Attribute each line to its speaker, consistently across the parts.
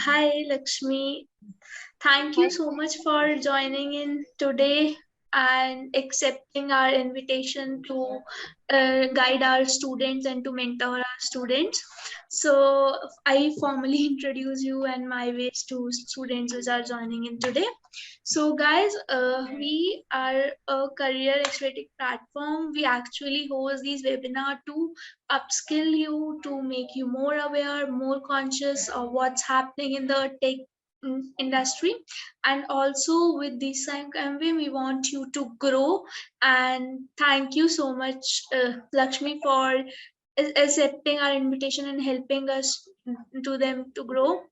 Speaker 1: Hi, Lakshmi. Thank you
Speaker 2: Hi.
Speaker 1: so much for joining in today and accepting our invitation to guide our students and to mentor our students. So, I formally introduce you and my ways to students which are joining in today. So, guys, we are a career accelerating platform. We actually host these webinars to upskill you, to make you more aware, more conscious of what's happening in the tech industry. And also with this same campaign we want you to grow. And thank you so much, Lakshmi, for accepting our invitation and helping us to them to grow.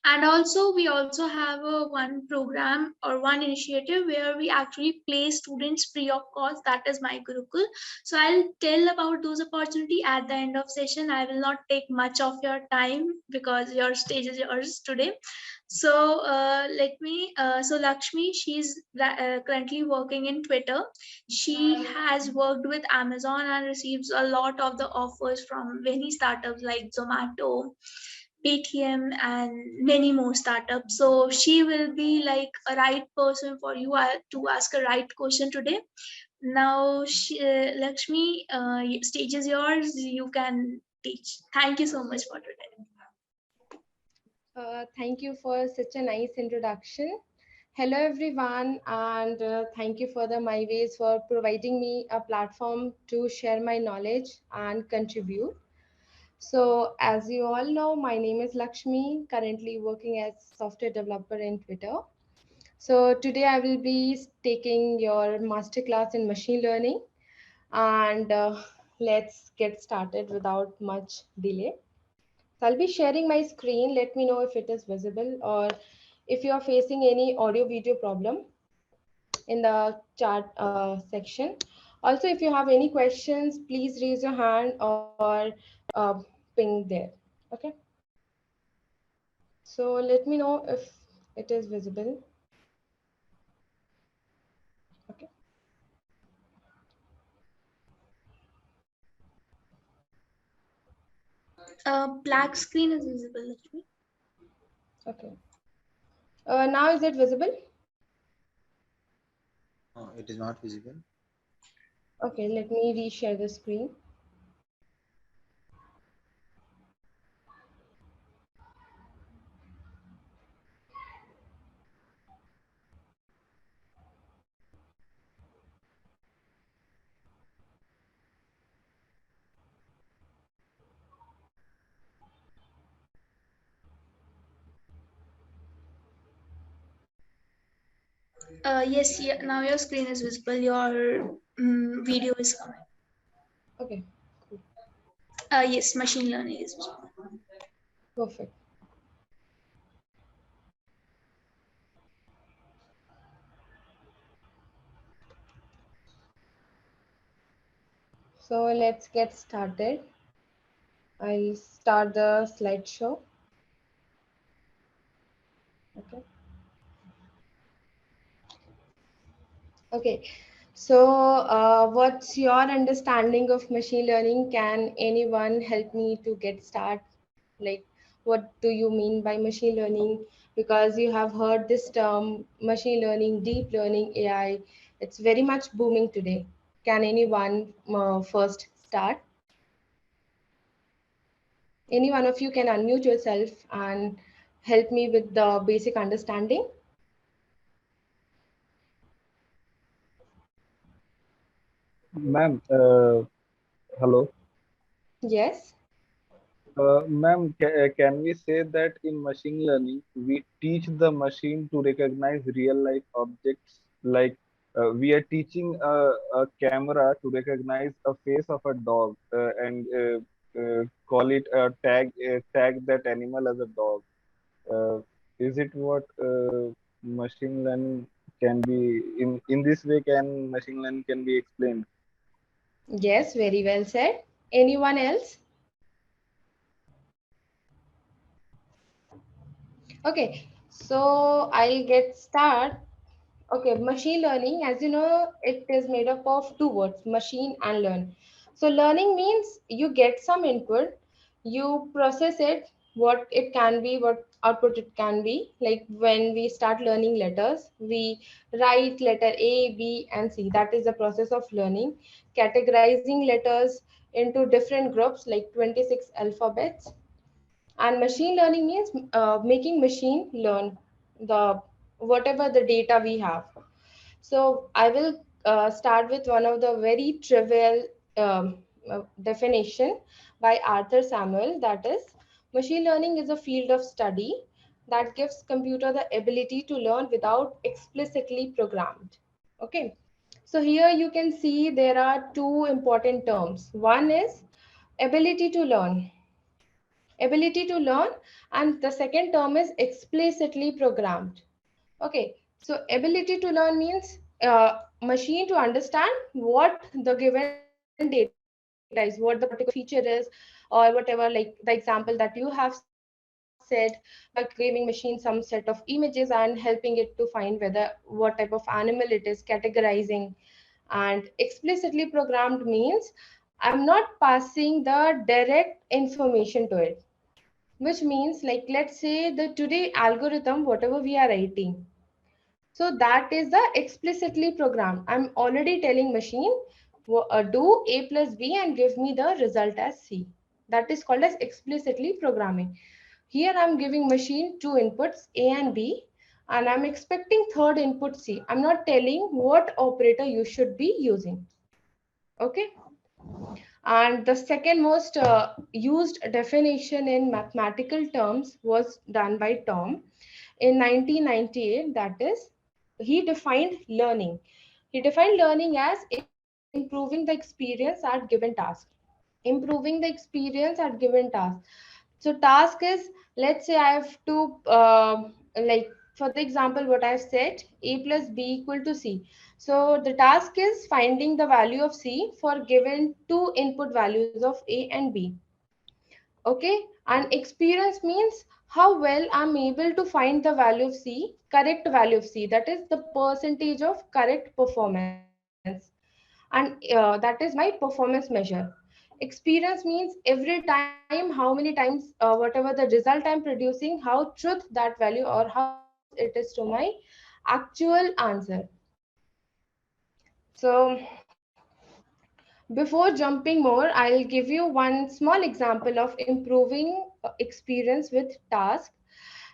Speaker 1: And also we also have a one program or one initiative where we actually place students free of cost, that is my Gurukul. So I'll tell about those opportunity at the end of session. I will not take much of your time because your stage is yours today. So so Lakshmi, she's currently working in Twitter. She has worked with Amazon and receives a lot of the offers from many startups like Zomato, Paytm, and many more startups. So she will be like a right person for you to ask a right question today. Now, Lakshmi, stage is yours. You can teach. Thank you so much for today.
Speaker 2: Thank you for such a nice introduction. Hello, everyone, and thank you for the MyWays for providing me a platform to share my knowledge and contribute. So, as you all know, my name is Lakshmi, currently working as software developer in Twitter. So, today I will be taking your masterclass in machine learning, and let's get started without much delay. So I'll be sharing my screen. Let me know if it is visible or if you are facing any audio video problem in the chat section. Also, if you have any questions, please raise your hand or uh, ping there. Okay. So let me know if it is visible. Okay.
Speaker 1: Black screen is visible, Lakshmi.
Speaker 2: Okay. Now is it visible?
Speaker 3: No, it is not visible.
Speaker 2: Okay, let me reshare the screen.
Speaker 1: Yes, yeah, now your screen is visible. Your video is coming.
Speaker 2: Okay, cool.
Speaker 1: Yes, machine learning is visible.
Speaker 2: Perfect. So let's get started. I'll start the slideshow. Okay. Okay. So, what's your understanding of machine learning? Can anyone help me to get started? Like, what do you mean by machine learning? Because you have heard this term, machine learning, deep learning, AI. It's very much booming today. Can anyone first start? Any one of you can unmute yourself and help me with the basic understanding.
Speaker 4: Ma'am, hello.
Speaker 2: Yes.
Speaker 4: Ma'am, can we say that in machine learning, we teach the machine to recognize real life objects? Like we are teaching a camera to recognize a face of a dog and call it a tag that animal as a dog. Uh, is it what machine learning can be in this way? Can machine learning can be explained?
Speaker 2: Yes, very well said. Anyone else? Okay, so I'll get start. Okay, machine learning, as you know, it is made up of two words, machine and learn. So learning means you get some input, you process it, what it can be, what output it can be. Like when we start learning letters, we write letter A, B, and C. That is the process of learning, categorizing letters into different groups like 26 alphabets. And machine learning means making machine learn the whatever the data we have. So I will start with one of the very trivial definition by Arthur Samuel. That is, machine learning is a field of study that gives computer the ability to learn without explicitly programmed. Okay. So here you can see there are two important terms. One is ability to learn, and the second term is explicitly programmed. Okay, so ability to learn means machine to understand what the given data is, what the particular feature is, or whatever, like the example that you have said, by giving machine some set of images and helping it to find whether what type of animal it is, categorizing. And explicitly programmed means I'm not passing the direct information to it, which means, like, let's say the today algorithm, whatever we are writing, so that is the explicitly programmed. I'm already telling machine do a plus b and give me the result as c. That is called as explicitly programming. Here I'm giving machine two inputs a and b, and I'm expecting third input c. I'm not telling what operator you should be using. Okay. And the second most used definition in mathematical terms was done by Tom in 1998. That is, he defined learning. He defined learning as improving the experience at given task. Improving the experience at given task. So task is, let's say I have to like, for the example what I've said, a plus b equal to c. So the task is finding the value of c for given two input values of a and b. Okay. And experience means how well I'm able to find the value of c, correct value of c, that is the percentage of correct performance. And that is my performance measure. Experience means every time, how many times, whatever the result I'm producing, how truth that value or how close it is to my actual answer. So before jumping more, I'll give you one small example of improving experience with task.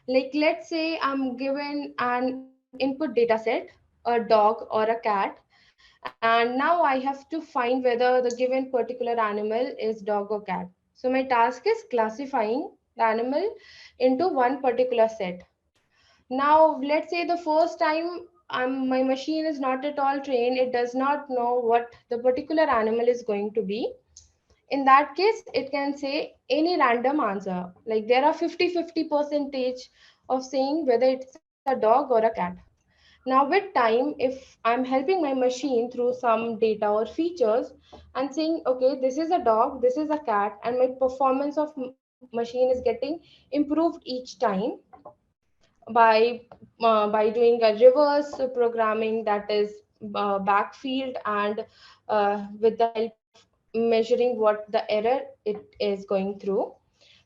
Speaker 2: Like, let's say I'm given an input data set, a dog or a cat, and now I have to find whether the given particular animal is dog or cat. So my task is classifying the animal into one particular set. Now let's say the first time my machine is not at all trained, it does not know what the particular animal is going to be. In that case, it can say any random answer. Like there are 50-50 percentage of saying whether it's a dog or a cat. Now with time, if I'm helping my machine through some data or features and saying, okay, this is a dog, this is a cat, and my performance of machine is getting improved each time by doing a reverse programming, that is backfield, and with the help of measuring what the error it is going through.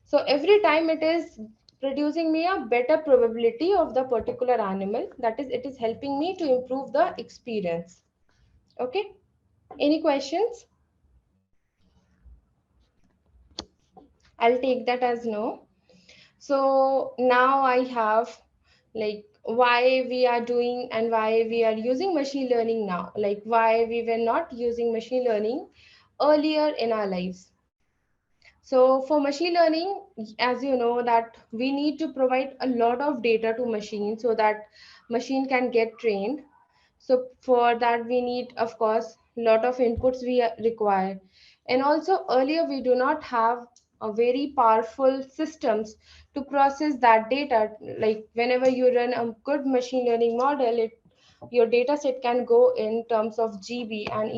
Speaker 2: So every time it is producing me a better probability of the particular animal, that is, it is helping me to improve the experience. Okay. Any questions? I'll take that as no. So now I have, like, why we are doing and why we are using machine learning now, like why we were not using machine learning earlier in our lives. So for machine learning, as you know, that we need to provide a lot of data to machine so that machine can get trained. So for that we need, of course, lot of inputs we require. And also earlier we do not have a very powerful systems to process that data. Like whenever you run a good machine learning model, your data set can go in terms of GB, and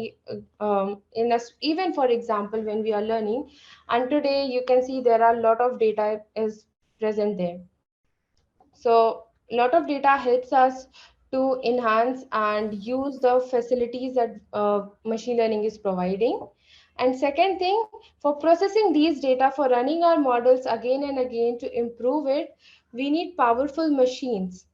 Speaker 2: even for example when we are learning, and today you can see there are a lot of data is present there. So a lot of data helps us to enhance and use the facilities that machine learning is providing. And second thing, for processing these data, for running our models again and again to improve it, we need powerful machines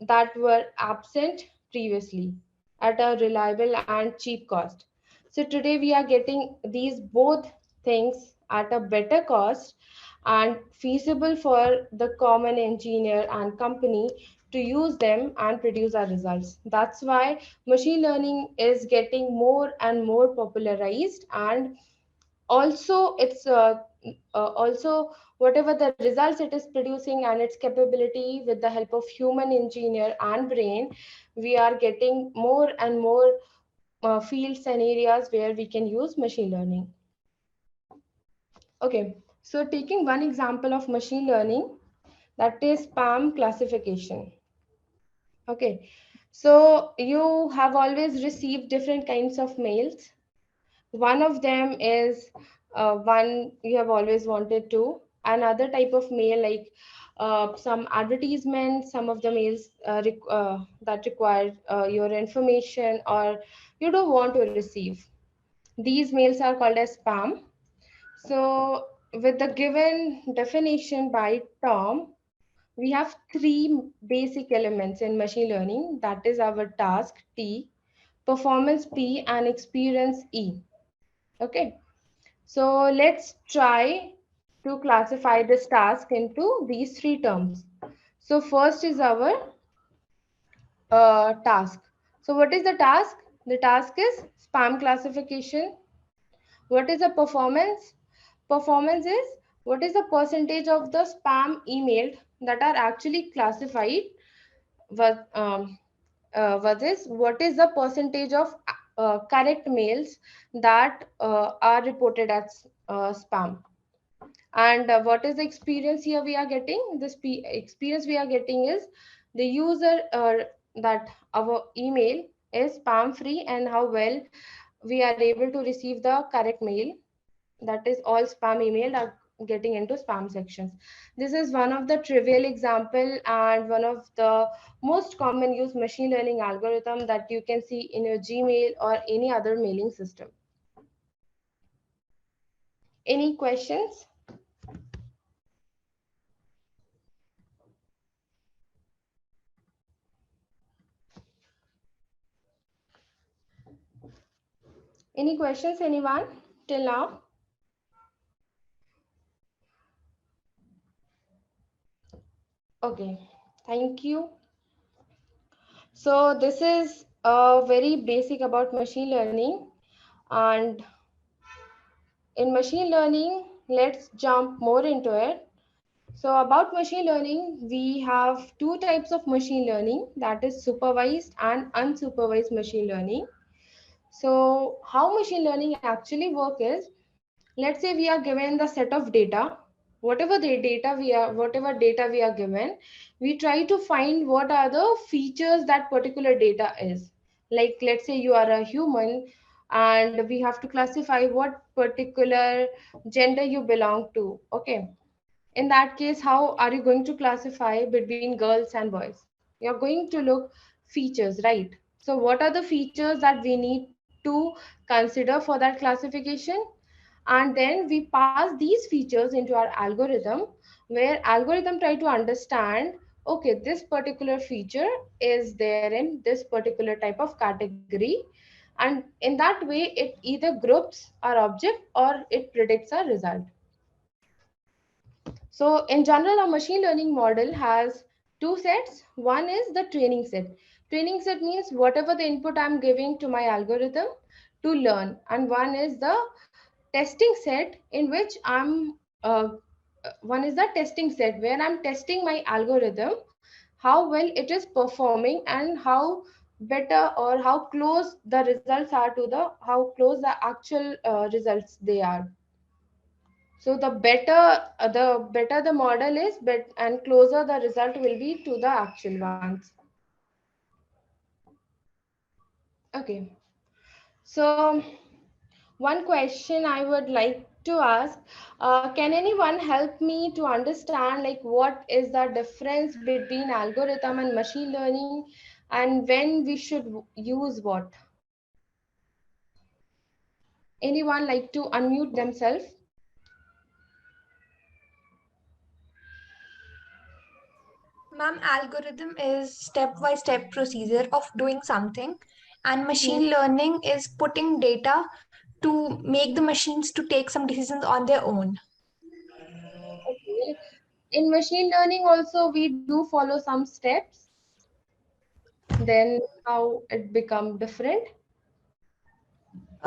Speaker 2: that were absent previously at a reliable and cheap cost. So today we are getting these both things at a better cost and feasible for the common engineer and company to use them and produce our results. That's why machine learning is getting more and more popularized, and also it's also whatever the results it is producing and its capability with the help of human engineer and brain, we are getting more and more fields and areas where we can use machine learning. Okay, so taking one example of machine learning, that is spam classification. Okay, so you have always received different kinds of mails. One of them is one you have always wanted to. Another type of mail, like some advertisements, some of the mails that require your information or you don't want to receive. These mails are called as spam. So, with the given definition by Tom, we have three basic elements in machine learning, that is our task T, performance P, and experience E. Okay. So let's try to classify this task into these three terms. So first is our task. So what is the task? The task is spam classification. What is the performance? Performance is what is the percentage of the spam emailed that are actually classified versus what is the percentage of correct mails that are reported as spam. And what is the experience here we are getting? This experience we are getting is the user that our email is spam free and how well we are able to receive the correct mail, that is all spam email are getting into spam sections. This is one of the trivial example and one of the most common used machine learning algorithm that you can see in your Gmail or any other mailing system. Any questions? Any questions, anyone, till now? Okay, thank you. So this is very basic about machine learning, and in machine learning, let's jump more into it. So about machine learning, we have two types of machine learning, that is supervised and unsupervised machine learning. So how machine learning actually work is, let's say we are given the set of data, whatever data we are given, we try to find what are the features that particular data is. Like let's say you are a human and we have to classify what particular gender you belong to. Okay, in that case, how are you going to classify between girls and boys? You're going to look features, right? So what are the features that we need to consider for that classification? And then we pass these features into our algorithm, where algorithm try to understand, okay, this particular feature is there in this particular type of category, and in that way it either groups our object or it predicts our result. So in general, a machine learning model has two sets. One is the training set. Training set means whatever the input I'm giving to my algorithm to learn. And one is the testing set, in which one is the testing set where I'm testing my algorithm, how well it is performing and how better or how close the results are to how close the actual results they are. So the better the model is, and closer the result will be to the actual ones. Okay. So one question I would like to ask, can anyone help me to understand like what is the difference between algorithm and machine learning, and when we should use what? Anyone like to unmute themselves?
Speaker 3: Ma'am, algorithm is step-by-step procedure of doing something, and
Speaker 2: Hmm.
Speaker 3: machine learning is putting data to make the machines to take some decisions on their own.
Speaker 2: Okay. In machine learning also we do follow some steps. Then how it become different?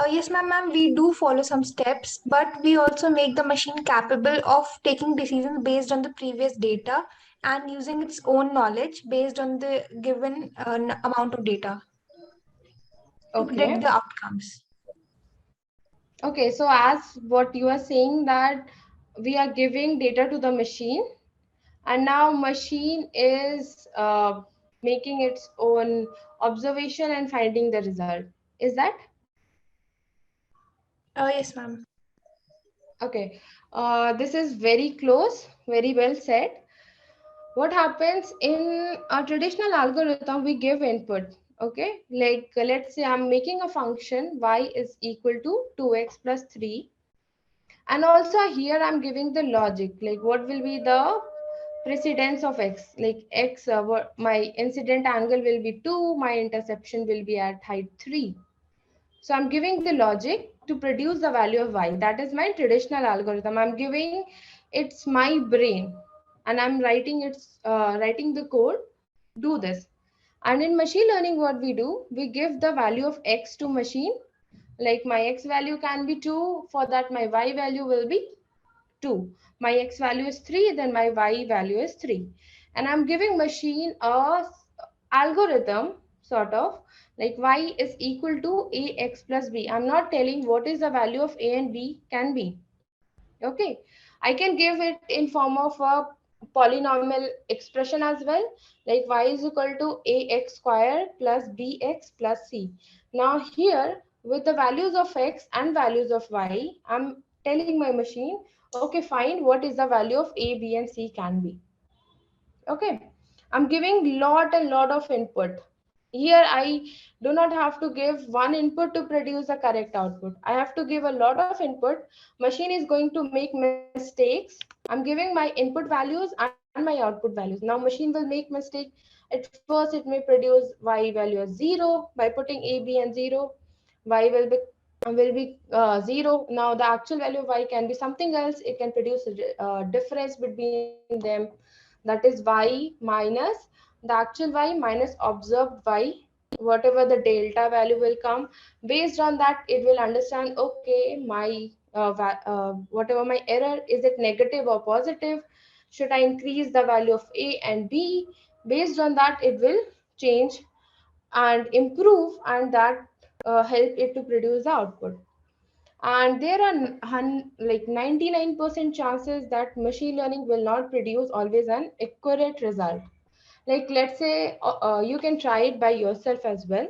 Speaker 3: Yes, ma'am, we do follow some steps, but we also make the machine capable of taking decisions based on the previous data and using its own knowledge based on the given amount of data to predict
Speaker 2: Okay.
Speaker 3: the outcomes.
Speaker 2: Okay, so as what you are saying that we are giving data to the machine, and now machine is making its own observation and finding the result. Is that
Speaker 3: Yes, ma'am.
Speaker 2: okay? This is very close, very well said. What happens in a traditional algorithm? We give input. Okay, like let's say I'm making a function y is equal to 2x plus 3, and also here I'm giving the logic, like what will be the precedence of x, like x, my incident angle will be 2, my interception will be at height 3. So I'm giving the logic to produce the value of y. That is my traditional algorithm. I'm giving it's my brain, and I'm writing the code, do this. And in machine learning, what we do, we give the value of x to machine, like my x value can be 2, for that my y value will be 2. My x value is 3, then my y value is 3. And I'm giving machine a algorithm, sort of, like y is equal to ax plus b. I'm not telling what is the value of a and b can be. Okay. I can give it in form of a polynomial expression as well, like y is equal to ax square plus bx plus c. Now here, with the values of x and values of y, I'm telling my machine, okay, find what is the value of a, b and c can be. Okay, I'm giving lot and lot of input. Here I do not have to give one input to produce the correct output. I have to give a lot of input. Machine is going to make mistakes. I'm giving my input values and my output values. Now machine will make mistake. At first it may produce y value as 0 by putting a, b and 0. Y will be 0. Now the actual value of y can be something else. It can produce a difference between them, that is y minus the actual y minus observed y, whatever the delta value will come. Based on that, it will understand, okay, my whatever my error, is it negative or positive, should I increase the value of a and b. Based on that, it will change and improve, and that help it to produce the output. And there are like 99% chances that machine learning will not produce always an accurate result. Like let's say you can try it by yourself as well.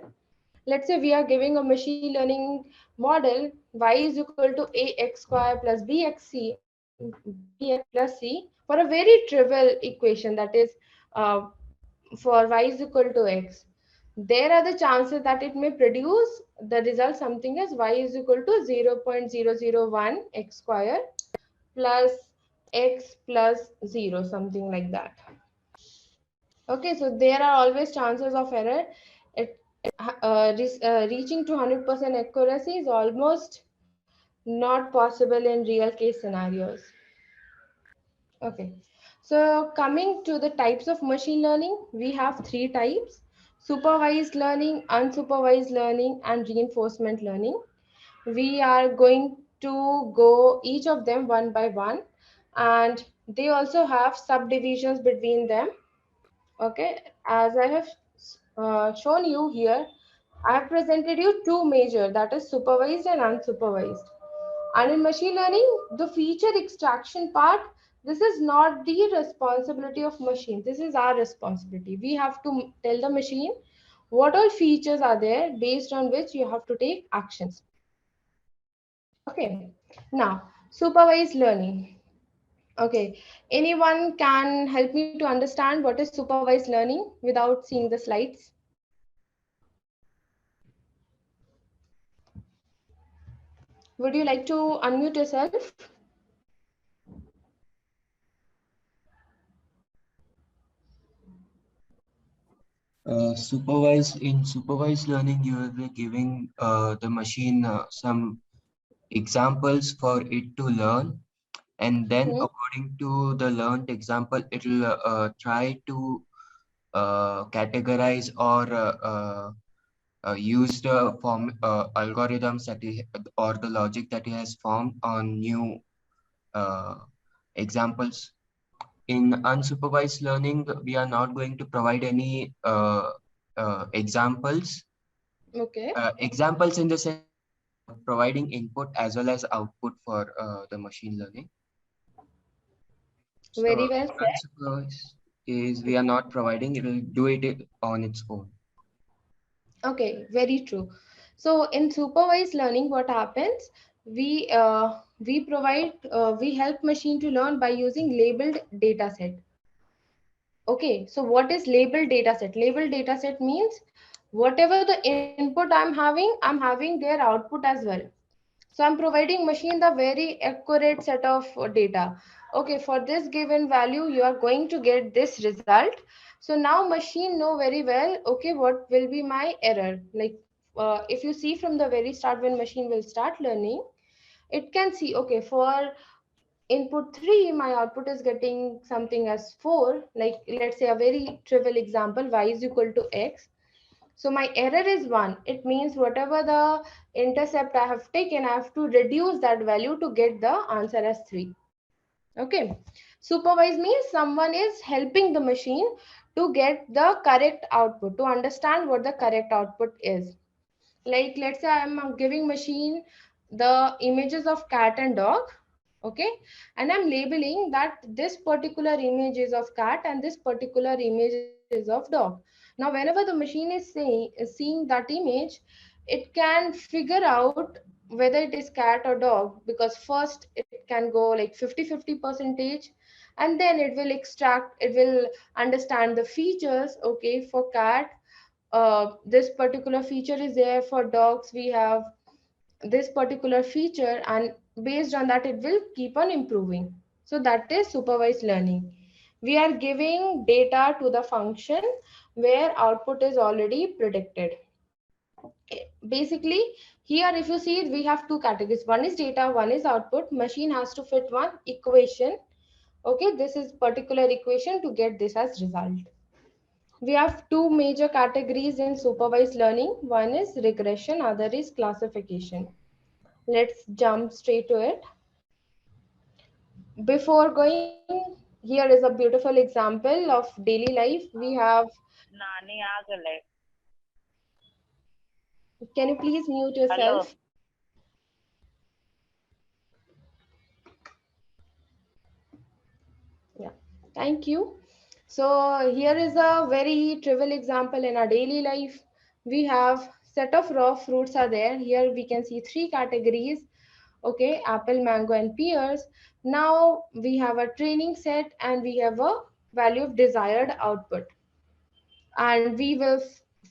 Speaker 2: Let's say we are giving a machine learning model, y is equal to ax square plus bx plus c, for a very trivial equation, that is uh, for y is equal to x. There are the chances that it may produce the result something as y is equal to 0.001 x square plus x plus 0, something like that. Okay, so there are always chances of error. It reaching to 100% accuracy is almost not possible in real case scenarios. Okay, so coming to the types of machine learning, we have three types: supervised learning, unsupervised learning, and reinforcement learning. We are going to go each of them one by one, and they also have subdivisions between them. Okay, as I have shown you here, I have presented you two major, that is supervised and unsupervised. And in machine learning, the feature extraction part, this is not the responsibility of machine. This is our responsibility. We have to tell the machine what all features are there based on which you have to take actions. Okay. Now, supervised learning. Okay. Anyone can help me to understand what is supervised learning without seeing the slides? Would you like to unmute yourself?
Speaker 5: Supervised learning, you will be giving the machine some examples for it to learn, and then
Speaker 2: Hmm.
Speaker 5: according to the learned example, it will try to categorize or use the algorithms that or the logic that he has formed on new uh, examples. In unsupervised learning, we are not going to provide any examples.
Speaker 2: Okay.
Speaker 5: Examples in the sense we are providing input as well as output for the machine learning.
Speaker 2: Very
Speaker 5: So
Speaker 2: well
Speaker 5: in
Speaker 2: said.
Speaker 5: unsupervised is we are not providing, it will do it on its own.
Speaker 2: Okay, very true. So in supervised learning, what happens? We help machine to learn by using labeled data set. Okay, so what is labeled data set? Labeled data set means whatever the input I'm having their output as well. So I'm providing machine the very accurate set of data. Okay, for this given value, you are going to get this result. So now machine know very well, okay, what will be my error? Like if you see from the very start when machine will start learning, it can see, okay, for input 3, my output is getting something as 4. Like let's say a very trivial example, y is equal to x, so my error is 1. It means whatever the intercept I have taken, I have to reduce that value to get the answer as 3. Okay. Supervise means someone is helping the machine to get the correct output, to understand what the correct output is. Like let's say I'm giving machine the images of cat and dog. Okay. And I'm labeling that this particular image is of cat and this particular image is of dog. Now whenever the machine is seeing that image, it can figure out whether it is cat or dog, because first it can go like 50-50 percentage, and then it will understand the features. Okay, for cat, this particular feature is there. For dogs, we have this particular feature, and based on that it will keep on improving. So that is supervised learning. We are giving data to the function where output is already predicted. Basically, here if you see, we have two categories: one is data, one is output. Machine has to fit one equation. Okay, this is particular equation to get this as result. We have two major categories in supervised learning. One is regression, other is classification. Let's jump straight to it. Before going, here is a beautiful example of daily life. We have,
Speaker 6: नानी आ गए.
Speaker 2: can you please mute
Speaker 6: Hello.
Speaker 2: yourself? Yeah, thank you. So here is a very trivial example in our daily life. We have set of raw fruits are there. Here we can see three categories. Okay, apple, mango, and pears. Now we have a training set and we have a value of desired output, and we will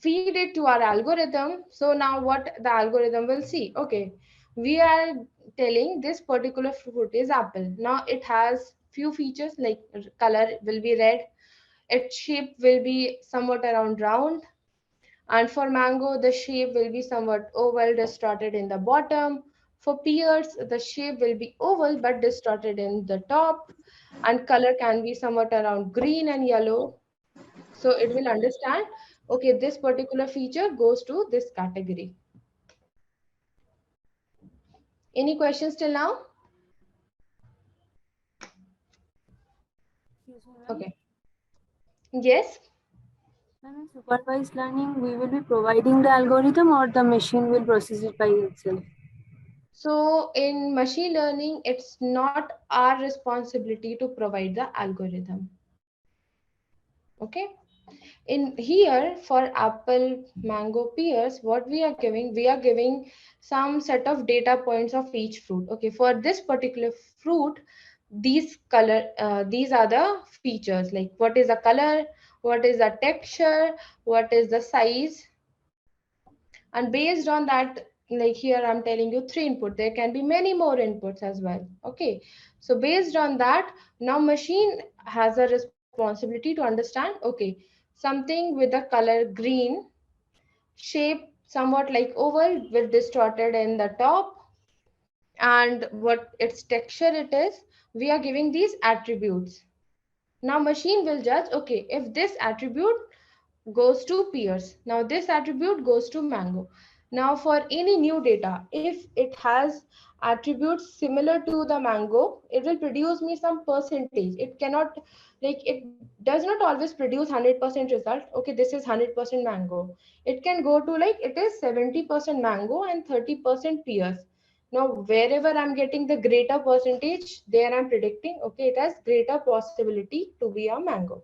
Speaker 2: feed it to our algorithm. So now what the algorithm will see, okay, we are telling this particular fruit is apple. Now it has few features, like color will be red, its shape will be somewhat around round, and for mango the shape will be somewhat oval distorted in the bottom. For pears the shape will be oval but distorted in the top, and color can be somewhat around green and yellow. So it will understand, okay, this particular feature goes to this category. Any questions till now?
Speaker 7: Excuse me, ma'am.
Speaker 2: Okay. Yes.
Speaker 7: Ma'am, in supervised learning, we will be providing the algorithm or the machine will process it by itself.
Speaker 2: So in machine learning, it's not our responsibility to provide the algorithm. Okay. In here for apple, mango, pears, what we are giving some set of data points of each fruit. Okay, for this particular fruit, these are the features, like what is the color, what is the texture, what is the size, and based on that like here I'm telling you 3 input, there can be many more inputs as well. Okay, so based on that, now machine has a responsibility to understand, okay, something with the color green, shape somewhat like oval with distorted in the top, and what its texture it is, we are giving these attributes. Now machine will judge, okay, if this attribute goes to pears, now this attribute goes to mango. Now for any new data, if it has attributes similar to the mango, it will produce me some percentage. It cannot, like, it does not always produce 100% result. Okay, this is 100% mango. It can go to like it is 70% mango and 30% pears. Now wherever I'm getting the greater percentage, there I'm predicting, okay, it has greater possibility to be a mango.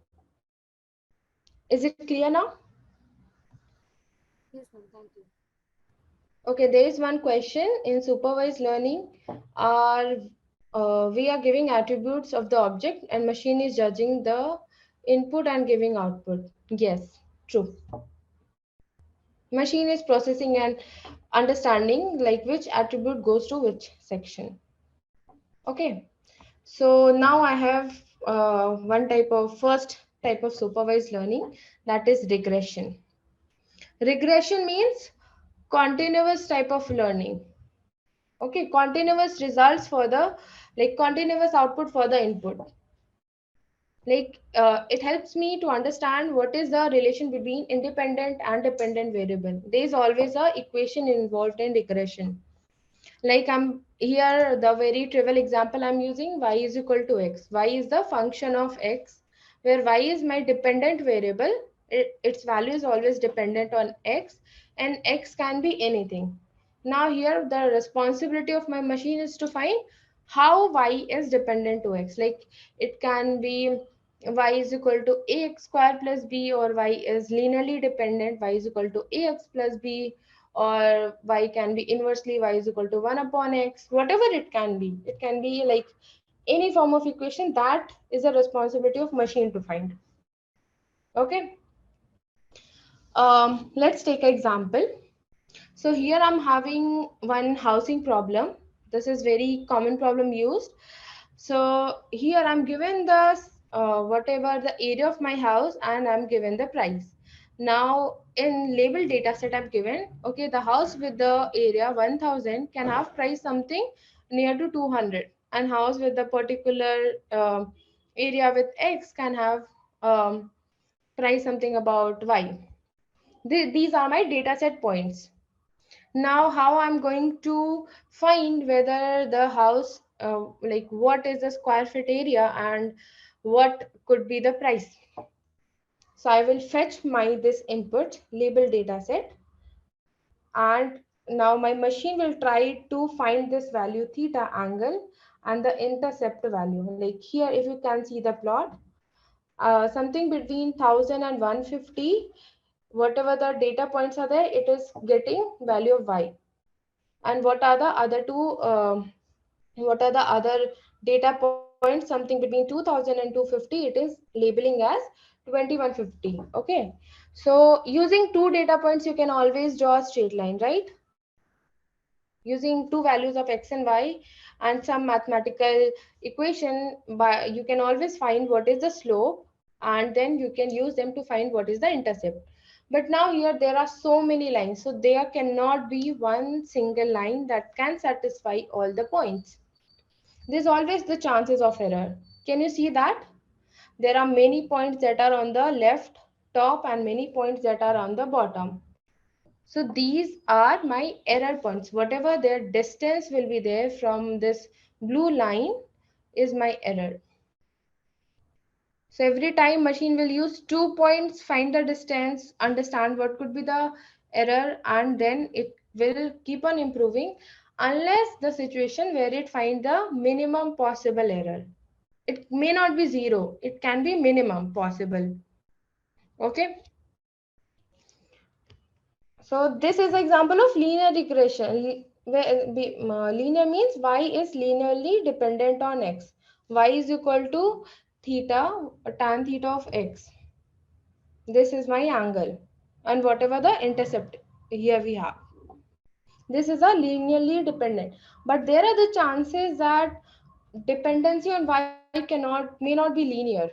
Speaker 2: Is it clear now?
Speaker 7: Yes, ma'am. Thank you.
Speaker 2: Okay, there is one question in supervised learning. Are we are giving attributes of the object and machine is judging the input and giving output. Yes, true. Machine is processing and understanding like which attribute goes to which section. Okay, so now I have first type of supervised learning, that is regression. Regression means continuous type of learning. Okay, continuous results for the, like, continuous output for the input. Like it helps me to understand what is the relation between independent and dependent variable. There is always a equation involved in regression. Like I'm here, the very trivial example I'm using, y is equal to x. Y is the function of x, where y is my dependent variable. Its value is always dependent on x, and x can be anything. Now here the responsibility of my machine is to find how y is dependent to x. Like it can be y is equal to ax square plus b, or y is linearly dependent, y is equal to ax plus b, or y can be inversely y is equal to 1 upon x, whatever it can be. It can be like any form of equation. That is a responsibility of machine to find. Okay, let's take an example. So here I'm having one housing problem. This is very common problem used. So here I'm given the whatever the area of my house, and I'm given the price. Now in label data set I'm given, okay, the house with the area 1000 can have price something near to 200, and house with the particular area with X can have price something about Y. These are my data set points. Now how I'm going to find whether the house like what is the square feet area and what could be the price. So I will fetch my this input label data set, and now my machine will try to find this value theta angle and the intercept value. Like here if you can see the plot, something between 1000 and 150, whatever the data points are there, it is getting value of y. And what are the other two what are the other data points, something between 2000 and 250, it is labeling as 2150. Okay, so using two data points you can always draw a straight line, right? Using two values of x and y and some mathematical equation, by you can always find what is the slope, and then you can use them to find what is the intercept. But now here there are so many lines, so there cannot be one single line that can satisfy all the points. There's always the chances of error. Can you see that? There are many points that are on the left top and many points that are on the bottom. So these are my error points. Whatever their distance will be there from this blue line is my error. So every time machine will use 2 points, find the distance, understand what could be the error, and then it will keep on improving unless the situation where it find the minimum possible error. It may not be zero, it can be minimum possible. Okay. So this is an example of linear regression. Linear means y is linearly dependent on x. Y is equal to theta, tan theta of x. This is my angle, and whatever the intercept here we have. This is a linearly dependent. But there are the chances that dependency on y may not be linear.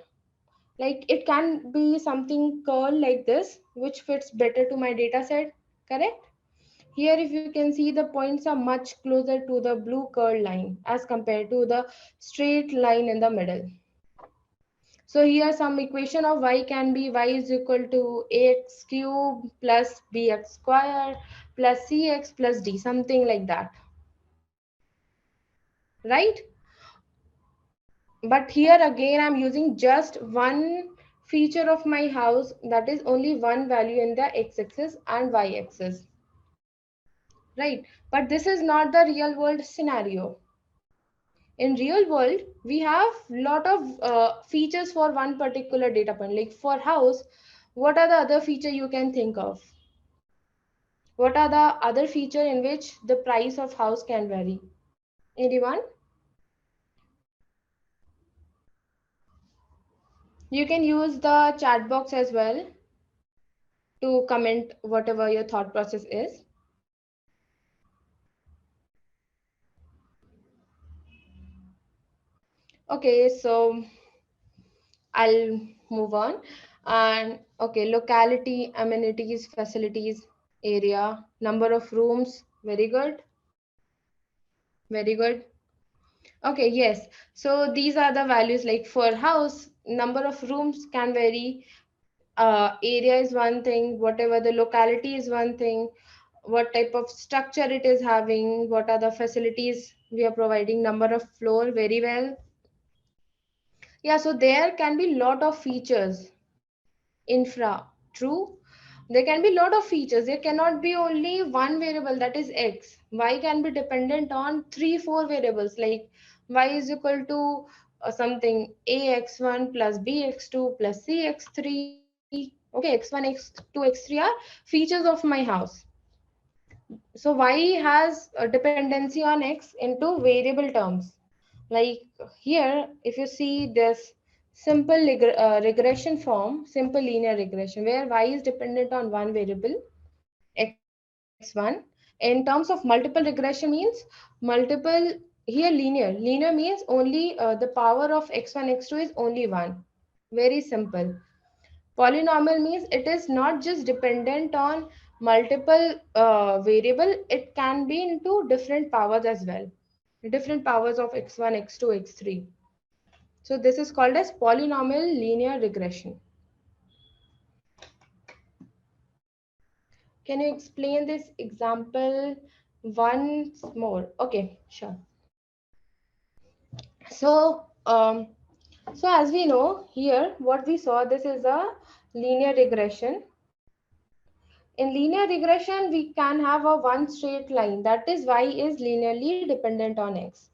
Speaker 2: Like it can be something curl like this, which fits better to my data set, correct? Here, if you can see, the points are much closer to the blue curl line as compared to the straight line in the middle. So here some equation of y can be y is equal to ax cube plus bx square plus cx plus d, something like that, right? But here again I'm using just one feature of my house, that is only one value in the x-axis and y-axis, right? But this is not the real world scenario. In real world we have lot of features for one particular data point. Like for house, what are the other feature you can think of? What are the other feature in which the price of house can vary? Anyone? You can use the chat box as well to comment whatever your thought process is. Okay, so I'll move on. And okay, locality, amenities, facilities, area, number of rooms. Very good. Very good. Okay, yes. So these are the values. Like for house, number of rooms can vary. Area is one thing, whatever the locality is one thing, what type of structure it is having, what are the facilities we are providing, number of floor, very well. Yeah, so there can be lot of features. Infra, true. There can be lot of features. There cannot be only one variable, that is x. Y can be dependent on 3 4 variables, like y is equal to something ax1 plus bx2 plus cx3. Okay, x1 x2 x3 are features of my house. So y has a dependency on x into variable terms. Like here, if you see this simple regression form, simple linear regression, where y is dependent on one variable, x1. In terms of multiple regression means multiple, here linear means only the power of x1 x2 is only 1. Very simple. Polynomial means it is not just dependent on multiple variable, it can be into different powers as well, different powers of x1 x2 x3. So this is called as polynomial linear regression. Can you explain this example once more? Okay, sure. So as we know here, what we saw, this is a linear regression. In linear regression, we can have a one straight line, that is y is linearly dependent on x.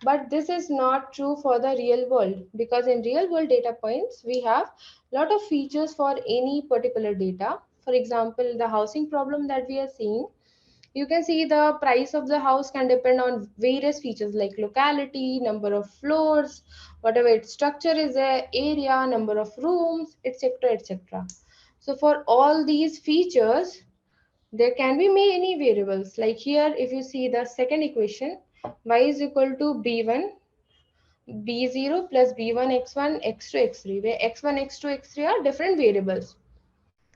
Speaker 2: But this is not true for the real world, because in real world data points, we have a lot of features for any particular data. For example, the housing problem that we are seeing, you can see the price of the house can depend on various features like locality, number of floors, whatever its structure is there, area, number of rooms, etc., etc. So for all these features, there can be many variables. Like here, if you see the second equation, y is equal to b1 b0 plus b1 x1 x2 x3, where x1 x2 x3 are different variables.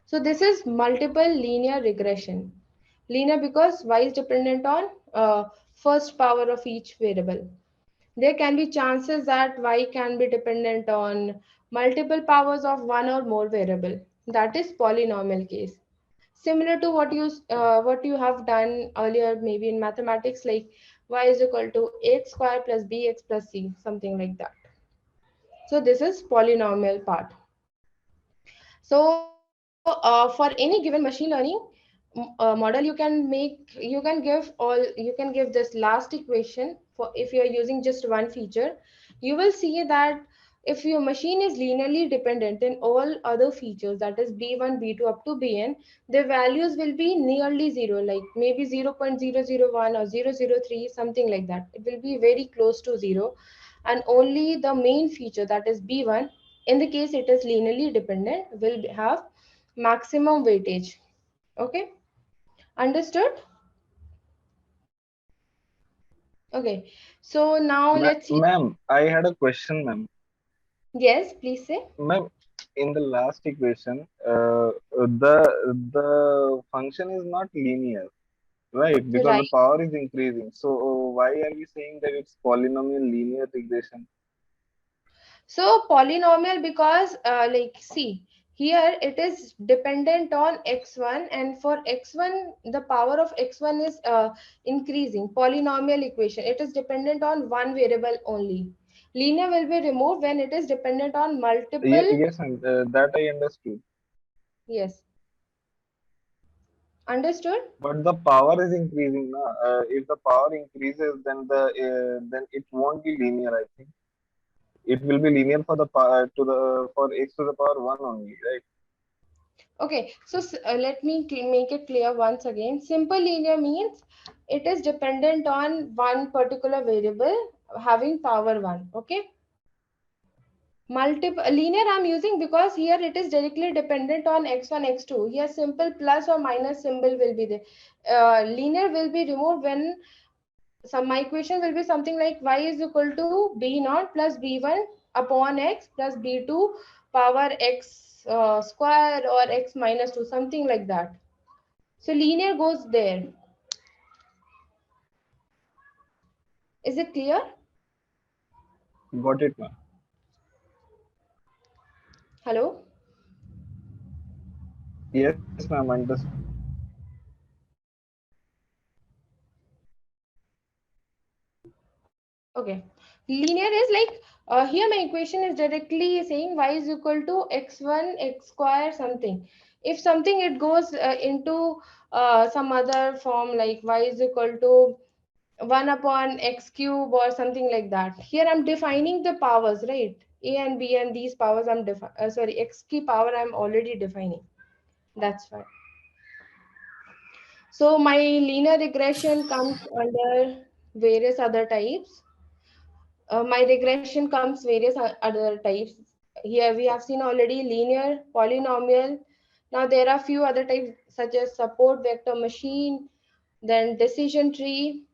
Speaker 2: So this is multiple linear regression. Linear because y is dependent on first power of each variable. There can be chances that y can be dependent on multiple powers of one or more variable. That is polynomial case. Similar to what you have done earlier, maybe in mathematics, like y is equal to x square plus bx plus c, something like that. So this is polynomial part. So for any given machine learning model, you can give this last equation for if you are using just one feature. You will see that if your machine is linearly dependent, then all other features, that is b1 b2 up to bn, the values will be nearly zero, like maybe 0.001 or 0.003, something like that. It will be very close to zero, and only the main feature, that is b1, in the case it is linearly dependent, will have maximum weightage. Okay, understood? Okay, so now let's see.
Speaker 4: Ma'am, I had a question, ma'am.
Speaker 2: Yes, please say.
Speaker 4: Ma'am, in the last equation, the function is not linear, right? Because the
Speaker 2: Right.
Speaker 4: power is increasing. So why are we saying that it's polynomial linear regression?
Speaker 2: So polynomial because like see here it is dependent on x1, and for x1 the power of x1 is increasing. Polynomial equation, it is dependent on one variable only. Linear will be removed when it is dependent on multiple.
Speaker 4: Yes, and that I understood.
Speaker 2: Yes, understood.
Speaker 4: But the power is increasing. Na? If the power increases, then it won't be linear. I think it will be linear for the power to the for x to the power one only, right?
Speaker 2: Okay, so let me make it clear once again. Simple linear means it is dependent on one particular variable having power 1. Okay, multiple linear I'm using because here it is directly dependent on x1 x2. Here simple plus or minus symbol will be there. Linear will be removed when some my equation will be something like y is equal to b naught plus b1 upon x plus b2 power x square or x minus 2, something like that. So linear goes there. Is it clear?
Speaker 4: Got it, ma'am.
Speaker 2: Hello.
Speaker 4: Yes, ma'am. Understood.
Speaker 2: Okay, linear is like here my equation is directly saying y is equal to x1 x square something. If something it goes into some other form like y is equal to 1 upon x cube or something like that. Here I'm defining the powers, right? A and b and these powers I'm sorry, x key power I'm already defining. That's fine. So my linear regression comes under various other types. My regression comes various other types. Here we have seen already linear, polynomial. Now there are few other types such as support vector machine, then decision tree,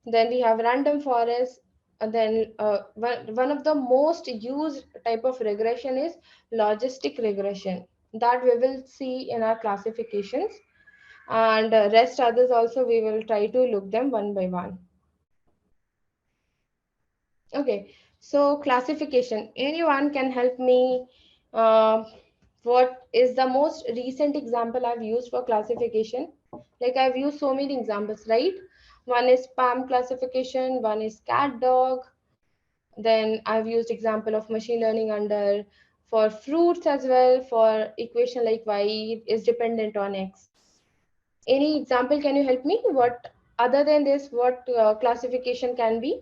Speaker 2: then we have random forest, and then one of the most used type of regression is logistic regression that we will see in our classifications, and rest others also we will try to look them one by one. Okay, so classification. Anyone can help me? Uh, what is the most recent example I've used for classification? Like I've used so many examples, right? One is spam classification, one is cat dog. Then I've used example of machine learning under for fruits as well for equation like y is dependent on x. Any example can you help me? What other than this, what classification can be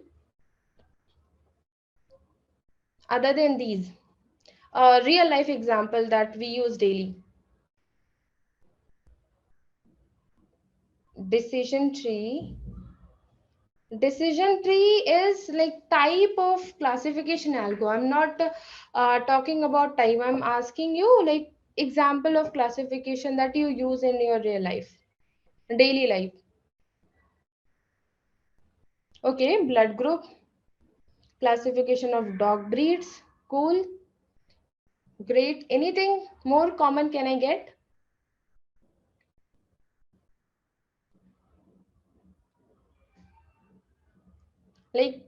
Speaker 2: other than these? A real life example that we use daily. Decision tree. Decision tree is like type of classification algo. I'm not talking about type. I'm asking you like example of classification that you use in your real life, daily life. Okay, blood group, classification of dog breeds. Cool, great. Anything more common can I get? Like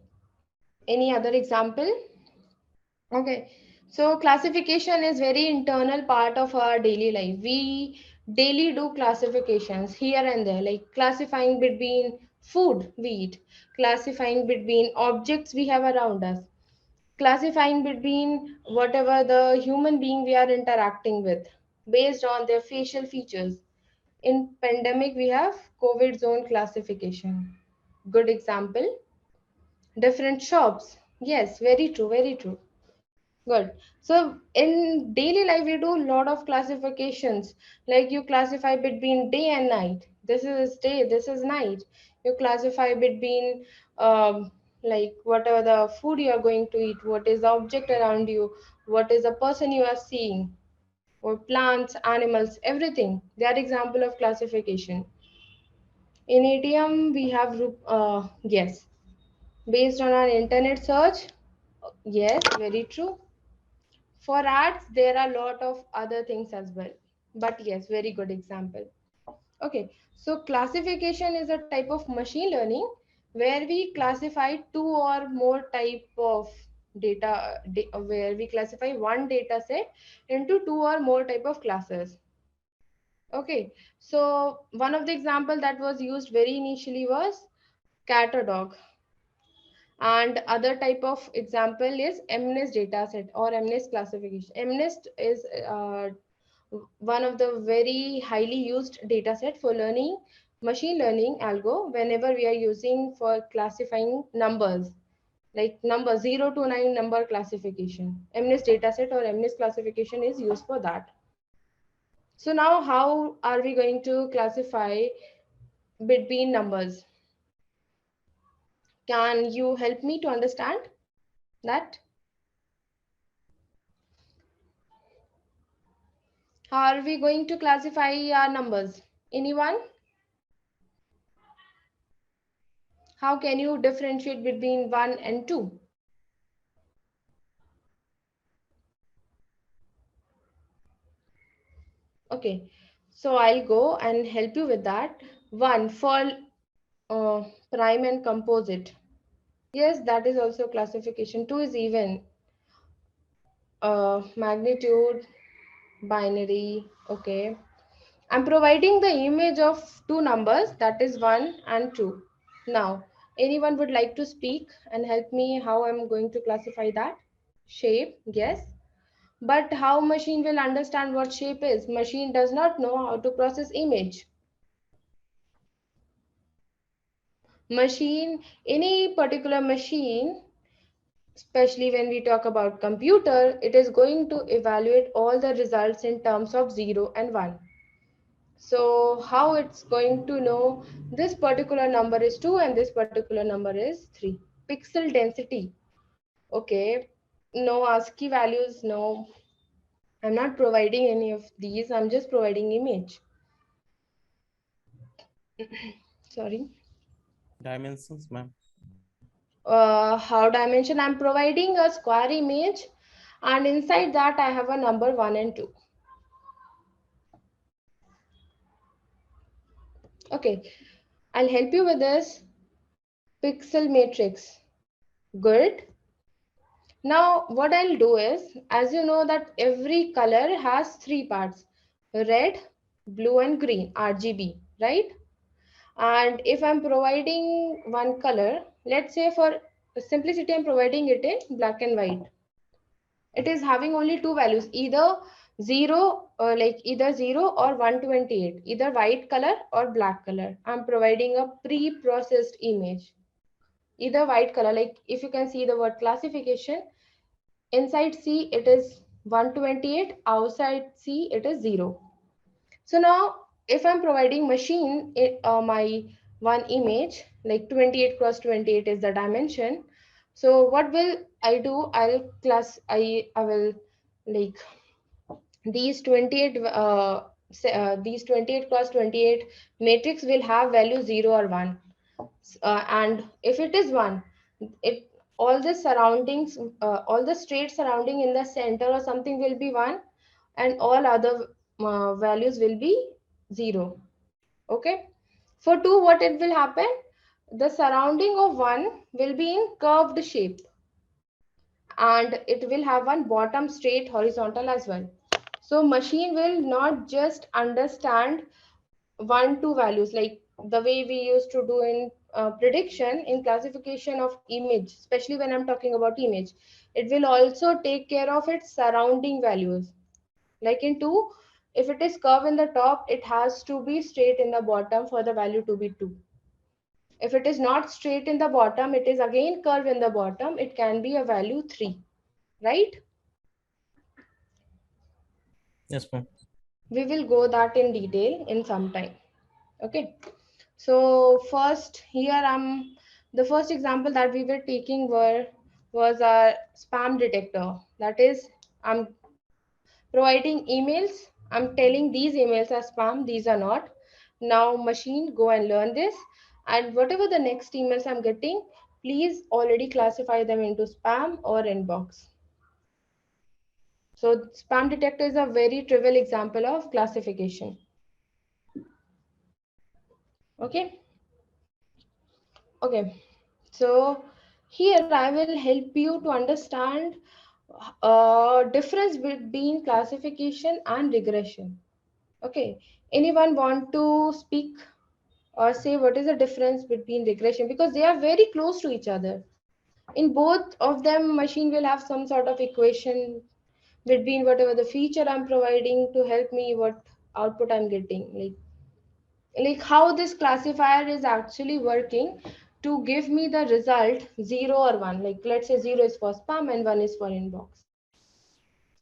Speaker 2: any other example? Okay, so classification is very internal part of our daily life. We daily do classifications here and there, like classifying between food we eat, classifying between objects we have around us, classifying between whatever the human being we are interacting with based on their facial features. In pandemic, we have COVID zone classification. Good example. Different shops. Yes, very true, very true. Good. So in daily life, we do a lot of classifications. Like you classify between day and night. This is day, this is night. You classify between like whatever the food you are going to eat, what is the object around you, what is the person you are seeing, or plants, animals, everything. They are example of classification. In ATM, we have yes, based on our internet search. Yes, very true. For ads, there are a lot of other things as well. But yes, very good example. Okay, so classification is a type of machine learning where we classify two or more type of data, where we classify one data set into two or more type of classes. Okay, so one of the example that was used very initially was cat or dog, and other type of example is MNIST dataset or MNIST classification. MNIST is one of the very highly used dataset for learning machine learning algo whenever we are using for classifying numbers, like number 0 to 9 number classification. MNIST dataset or MNIST classification is used for that. So now how are we going to classify between numbers? Can you help me to understand that? How are we going to classify our numbers? Anyone? How can you differentiate between 1 and 2? Okay, so I'll go and help you with that. 1 for prime and composite. Yes, that is also classification. 2 is even. Magnitude, binary. Okay. I'm providing the image of two numbers, that is 1 and 2. Now, anyone would like to speak and help me how I'm going to classify that? Shape, yes. But how machine will understand what shape is? Machine does not know how to process image. Machine, any particular machine, especially when we talk about computer, it is going to evaluate all the results in terms of 0 and 1. So how it's going to know this particular number is 2 and this particular number is 3? Pixel density. Okay, no ASCII values, no. I'm not providing any of these. I'm just providing image. Sorry.
Speaker 8: Dimensions, ma'am.
Speaker 2: How dimension? I'm providing a square image, and inside that I have a number 1 and 2. Okay, I'll help you with this pixel matrix. Good. Now what I'll do is, as you know that every color has three parts: red, blue and green, RGB, right? And if I'm providing one color, let's say for simplicity I'm providing it in black and white. It is having only two values, either 0 like either 0 or 128, either white color or black color. I'm providing a pre-processed image, either white color, like if you can see the word classification, inside C it is 128, outside C it is 0. So now if I'm providing machine my one image, like 28 cross 28 is the dimension. So what will I do? I will like these 28 these 28 cross 28 matrix will have value 0 or 1. And if it is 1, it all the surroundings, all the straight surrounding in the center or something will be 1, and all other values will be 0. Okay, for 2 what it will happen, the surrounding of 1 will be in curved shape, and it will have one bottom straight horizontal as well. So machine will not just understand 1 2 values like the way we used to do in prediction in classification of image, especially when I'm talking about image. It will also take care of its surrounding values. Like in 2, if it is curve in the top, it has to be straight in the bottom for the value to be 2. If it is not straight in the bottom, it is again curve in the bottom, it can be a value 3, right?
Speaker 8: Yes, ma'am.
Speaker 2: We will go that in detail in some time. Okay, so first here the first example that we were taking was our spam detector. That is, I'm providing emails, I'm telling these emails are spam, these are not. Now machine, go and learn this, and whatever the next emails I'm getting, please already classify them into spam or inbox. So spam detector is a very trivial example of classification. Okay. Okay. So here I will help you to understand difference between classification and regression. Okay. Anyone want to speak or say what is the difference between regression, because they are very close to each other. In both of them, machine will have some sort of equation between whatever the feature I'm providing to help me what output I'm getting. Like how this classifier is actually working to give me the result 0 or 1. Like let's say 0 is for spam and 1 is for inbox.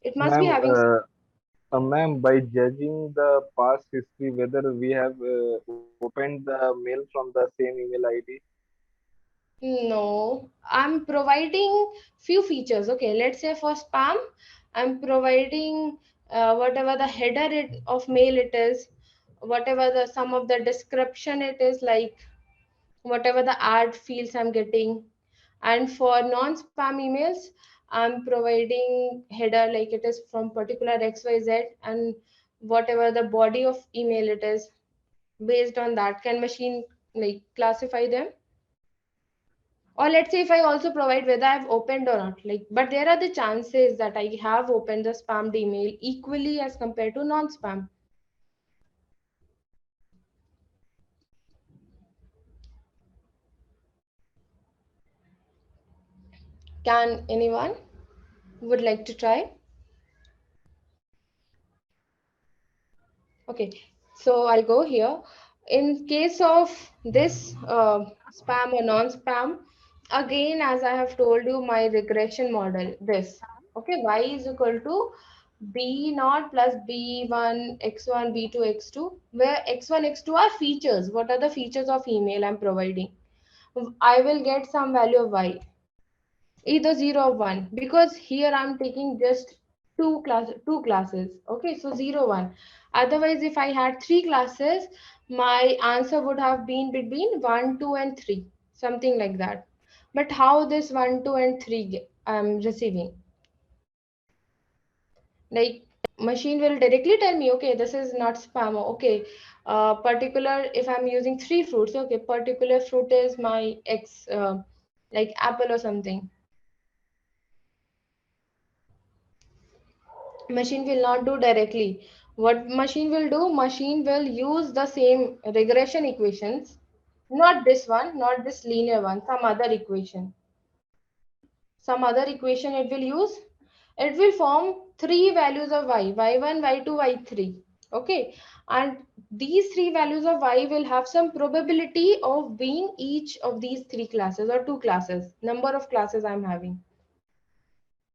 Speaker 2: It must be
Speaker 4: Ma'am,
Speaker 2: having some.
Speaker 4: ma'am, by judging the past history, whether we have opened the mail from the same email ID.
Speaker 2: No, I'm providing few features. Okay, let's say for spam, I'm providing whatever the header of mail it is, whatever the some of the description it is, like whatever the ad fields I'm getting. And for non-spam emails, I'm providing header like it is from particular XYZ, and whatever the body of email it is. Based on that, can machine like classify them? Or let's say if I also provide whether I've opened or not, like, but there are the chances that I have opened the spammed email equally as compared to non-spam. Can anyone would like to try? Okay, so I'll go here. In case of this spam or non-spam, again, as I have told you, my regression model, this. Okay, y is equal to b naught plus b1, x1, b2, x2, where x1, x2 are features. What are the features of email I'm providing? I will get some value of y, either 0 or 1, because here I'm taking just two classes. Okay, so 0 1. Otherwise, if I had three classes, my answer would have been between 1 2 and 3, something like that. But how this 1 2 and 3 I'm receiving, like machine will directly tell me, okay, this is not spam. Okay, particular, if I'm using three fruits, okay, particular fruit is my x, like apple or something. Machine will not do directly. What machine will do, machine will use the same regression equations, not this one, not this linear one, some other equation it will use. It will form three values of y, y1, y2, y3. Okay, and these three values of y will have some probability of being each of these three classes or two classes, number of classes I'm having.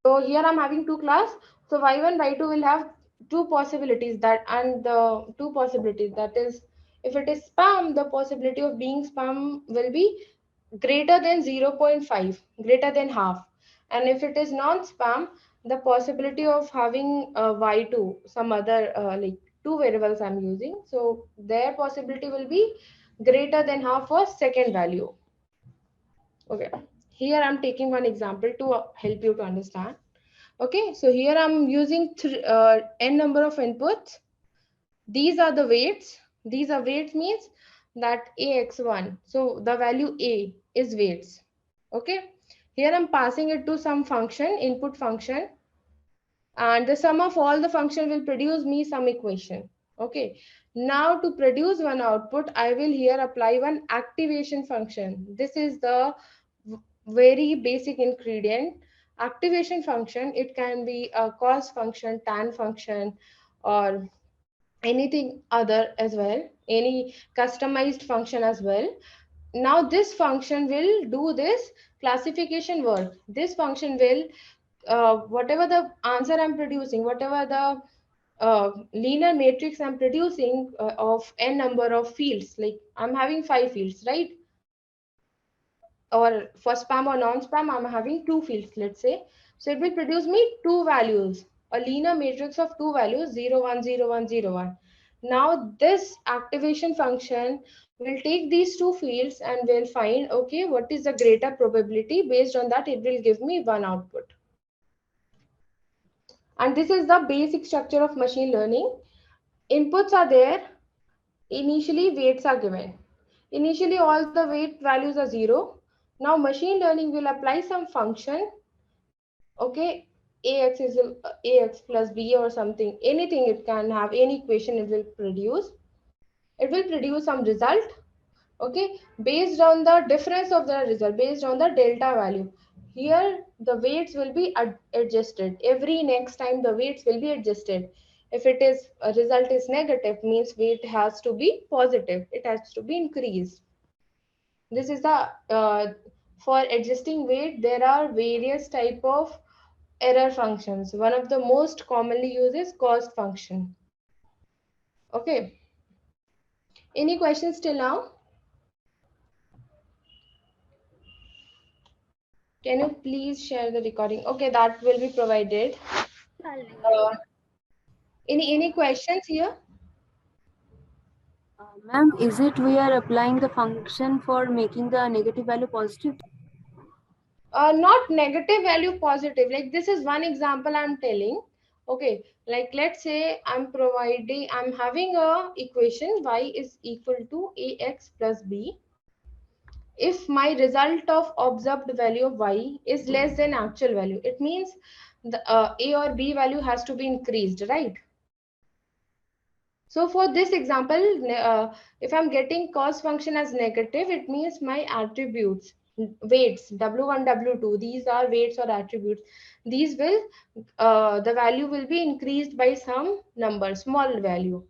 Speaker 2: So here I'm having two class. So y1, y2 will have two possibilities, that, and the two possibilities, that is, if it is spam, the possibility of being spam will be greater than 0.5, greater than half. And if it is non-spam, the possibility of having y2, some other like two variables I'm using, so their possibility will be greater than half for second value. Okay, here I'm taking one example to help you to understand. Okay, so here I'm using n number of inputs. These are the weights. These are weights means that AX1. So the value A is weights. Okay, here I'm passing it to some function, input function, and the sum of all the function will produce me some equation. Okay, now to produce one output, I will here apply one activation function. This is the very basic ingredient. Activation function, it can be a cos function, tan function, or anything other as well, any customized function as well. Now this function will do this classification work. This function will whatever the answer I'm producing, whatever the linear matrix I'm producing of n number of fields, like I'm having 5 fields, right? Or for spam or non-spam, I'm having 2 fields, let's say. So it will produce me two values, a linear matrix of two values, 0 1 0 1 0 1. Now this activation function will take these two fields and will find, okay, what is the greater probability. Based on that, it will give me one output. And this is the basic structure of machine learning. Inputs are there. Initially, weights are given. Initially, all the weight values are 0. Now, machine learning will apply some function. Okay, ax is ax plus b or something. Anything it can have, any equation it will produce. It will produce some result. Okay, based on the difference of the result, based on the delta value. Here, the weights will be adjusted. Every next time, the weights will be adjusted. If it is a result is negative, means weight has to be positive. It has to be increased. This is the for adjusting weight. There are various type of error functions. One of the most commonly used is cost function. Okay. Any questions till now? Can you please share the recording? Okay, that will be provided. Uh, any questions here?
Speaker 7: Ma'am, is it we are applying the function for making the negative value positive?
Speaker 2: Not negative value positive. Like this is one example I'm telling. Okay, like let's say I'm having a equation y is equal to ax plus b. If my result of observed value of y is less than actual value, it means the a or b value has to be increased, right? So for this example, if I'm getting cost function as negative, it means my attributes, weights, W1, W2, these are weights or attributes. These will, the value will be increased by some number, small value.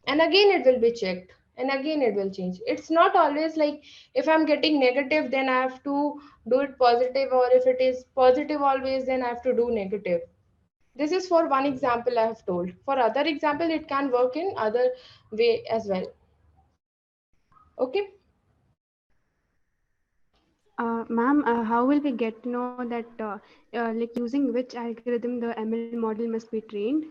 Speaker 2: And again, it will be checked. And again, it will change. It's not always like if I'm getting negative, then I have to do it positive, or if it is positive always, then I have to do negative. This is for one example I have told. For other example, it can work in other way as well. Okay.
Speaker 9: Ma'am, how will we get to know that like using which algorithm the ML model must be trained?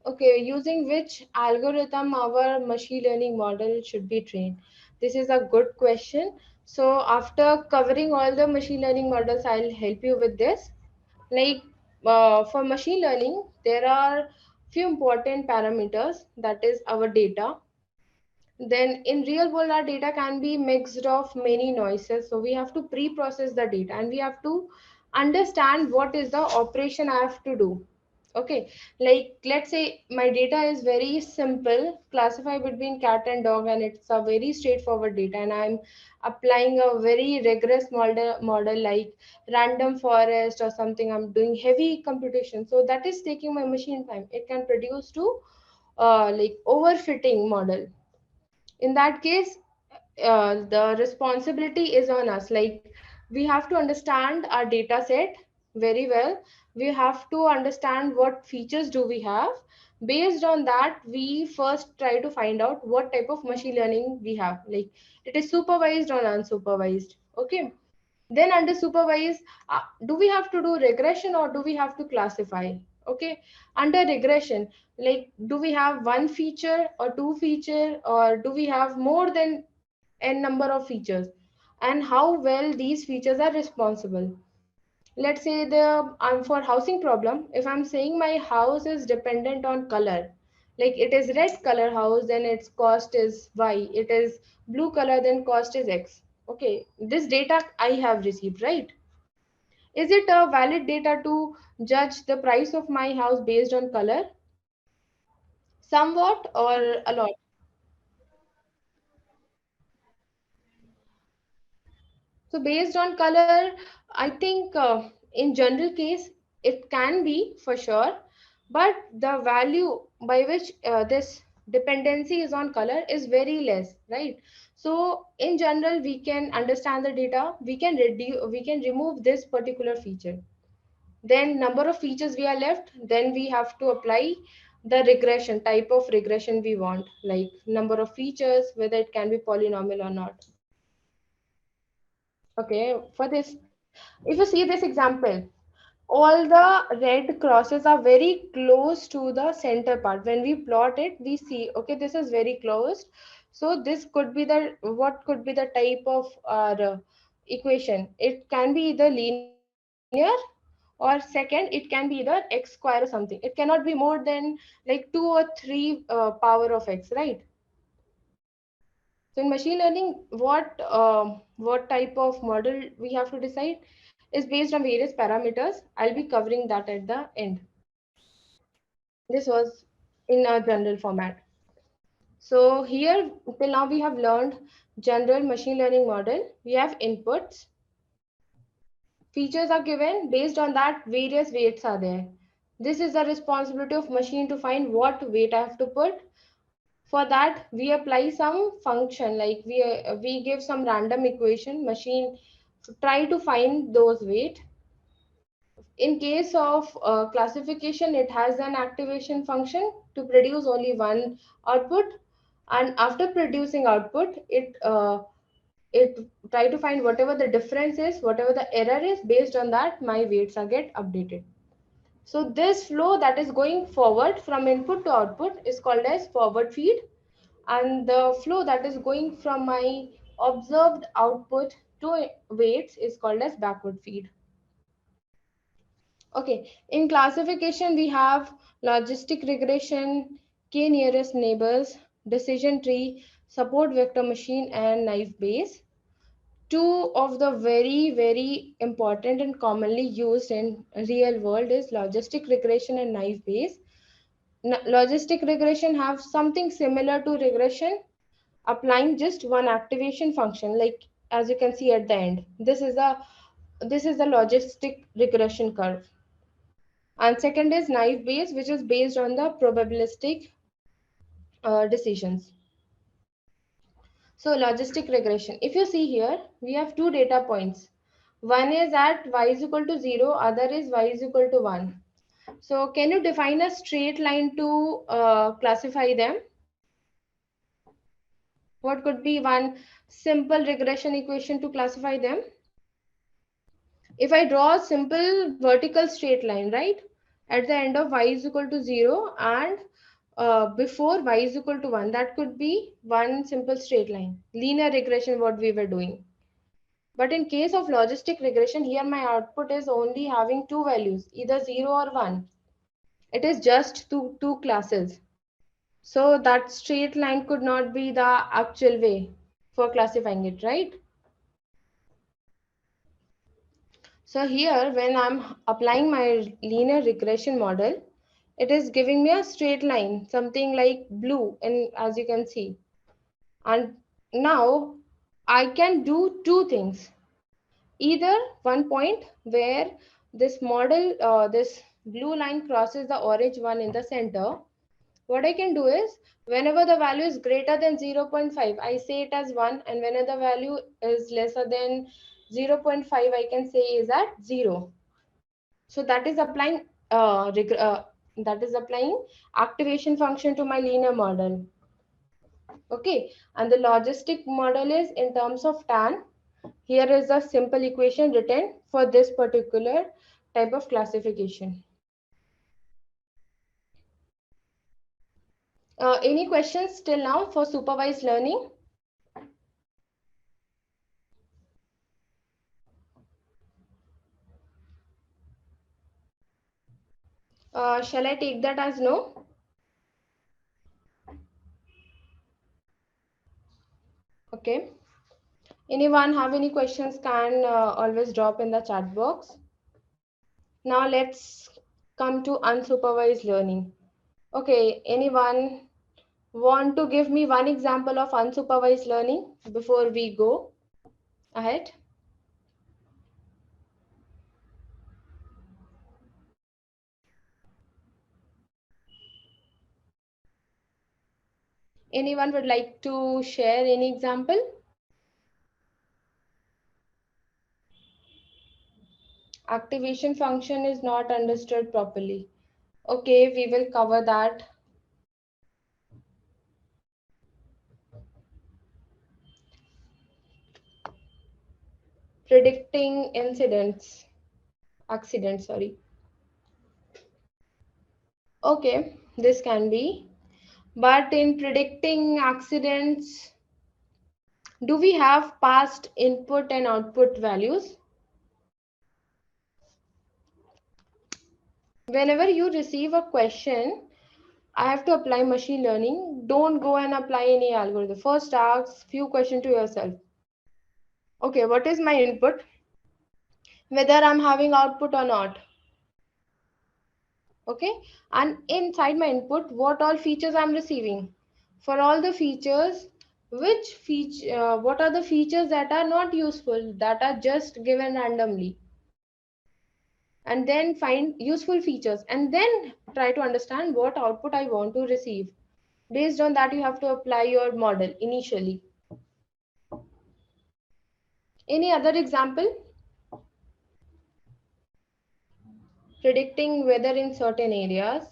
Speaker 2: Okay, using which algorithm our machine learning model should be trained? This is a good question. So after covering all the machine learning models, I'll help you with this. Like for machine learning, there are few important parameters, that is our data. Then in real world, our data can be mixed of many noises. So we have to pre-process the data and we have to understand what is the operation I have to do. Okay, like let's say my data is very simple, classify between cat and dog, and it's a very straightforward data, and I'm applying a very rigorous model like random forest or something. I'm doing heavy computation, so that is taking my machine time. It can produce to like overfitting model. In that case, the responsibility is on us. Like we have to understand our data set very well. We have to understand what features do we have. Based on that, we first try to find out what type of machine learning we have, like it is supervised or unsupervised. Okay, then under supervised, do we have to do regression or do we have to classify? Okay, under regression, like do we have one feature or two feature, or do we have more than n number of features, and how well these features are responsible. Let's say I'm for housing problem. If I'm saying my house is dependent on color, like it is red color house, then its cost is y. It is blue color, then cost is x. Okay, this data I have received, right? Is it a valid data to judge the price of my house based on color? Somewhat or a lot? So based on color, I think in general case it can be for sure, but the value by which this dependency is on color is very less, right? So in general, we can understand the data, we can reduce, we can remove this particular feature. Then number of features we are left, then we have to apply the regression, type of regression we want, like number of features, whether it can be polynomial or not. Okay, for this, if you see this example, all the red crosses are very close to the center part. When we plot it, we see, okay, this is very close. So this could be the, what could be the type of equation? It can be either linear, or second, it can be either x square or something. It cannot be more than like 2 or 3 power of x, right? So in machine learning, what type of model we have to decide is based on various parameters. I'll be covering that at the end. This was in a general format. So here till now we have learned general machine learning model. We have inputs. Features are given, based on that various weights are there. This is the responsibility of machine to find what weight I have to put. For that we apply some function, like we give some random equation, machine try to find those weight. In case of classification, it has an activation function to produce only one output, and after producing output, it try to find whatever the difference is, whatever the error is. Based on that, my weights are get updated. So this flow that is going forward from input to output is called as forward feed, and the flow that is going from my observed output to weights is called as backward feed. Okay, in classification we have logistic regression, k nearest neighbors, decision tree, support vector machine, and naive Bayes. Two of the very important and commonly used in real world is logistic regression and naive Bayes. Logistic regression have something similar to regression, applying just one activation function, like as you can see at the end. This is the logistic regression curve. And second is naive Bayes, which is based on the probabilistic decisions. So logistic regression, if you see here, we have two data points. One is at y is equal to 0, other is y is equal to 1. So can you define a straight line to classify them? What could be one simple regression equation to classify them? If I draw a simple vertical straight line, right, at the end of y is equal to 0 and before y is equal to 1, that could be one simple straight line. Linear regression, what we were doing. But in case of logistic regression, here my output is only having two values, either 0 or 1. It is just two classes. So that straight line could not be the actual way for classifying it, right? So here, when I'm applying my linear regression model, it is giving me a straight line, something like blue, and as you can see. And now I can do two things. Either one point where this model, this blue line crosses the orange one in the center. What I can do is, whenever the value is greater than 0.5, I say it as 1, and whenever the value is lesser than 0.5, I can say is at 0. So that is applying activation function to my linear model. Okay, and the logistic model is in terms of tan. Here is a simple equation written for this particular type of classification. Any questions till now for supervised learning? Shall I take that as no? Okay. Anyone have any questions can always drop in the chat box. Now let's come to unsupervised learning. Okay, anyone want to give me one example of unsupervised learning before we go ahead? Anyone would like to share any example? Activation function is not understood properly. Okay, we will cover that. Predicting incidents. accident, sorry. Okay, this can be. But in predicting accidents, do we have past input and output values? Whenever you receive a question, I have to apply machine learning. Don't go and apply any algorithm. First ask few questions to yourself. Okay, what is my input? Whether I'm having output or not. Okay, and inside my input, what all features I'm receiving. For all the features, what are the features that are not useful, that are just given randomly, and then find useful features, and then try to understand what output I want to receive. Based on that, you have to apply your model initially. Any other example? Predicting weather in certain areas.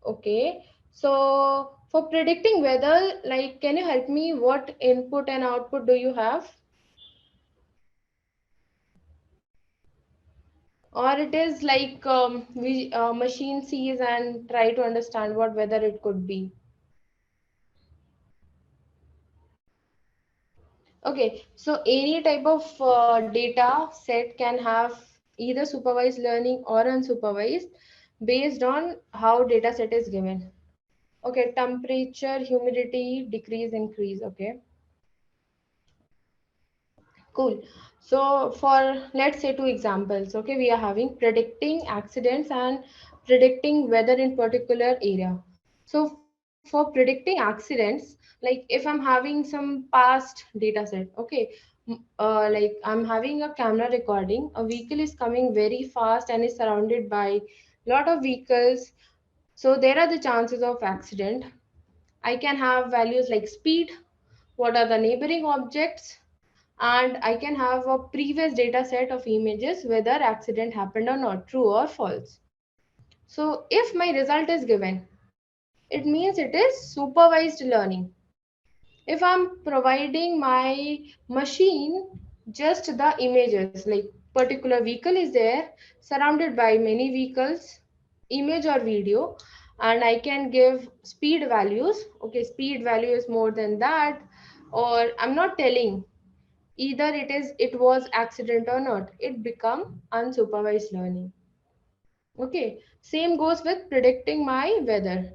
Speaker 2: Okay, so for predicting weather, like, can you help me? What input and output do you have? Or it is like machine sees and try to understand what weather it could be. Okay, so any type of data set can have either supervised learning or unsupervised based on how data set is given. Okay, temperature, humidity, decrease, increase. Okay, cool. So for, let's say, two examples. Okay, we are having predicting accidents and predicting weather in particular area. So for predicting accidents, like if I'm having some past data set, okay, like I'm having a camera recording, a vehicle is coming very fast and is surrounded by lot of vehicles. So there are the chances of accident. I can have values like speed, what are the neighboring objects, and I can have a previous data set of images whether accident happened or not, true or false. So if my result is given, it means it is supervised learning. If I'm providing my machine just the images, like particular vehicle is there surrounded by many vehicles, image or video, and I can give speed values. Okay, speed value is more than that, or I'm not telling either it was accident or not, it become unsupervised learning. Okay, same goes with predicting my weather.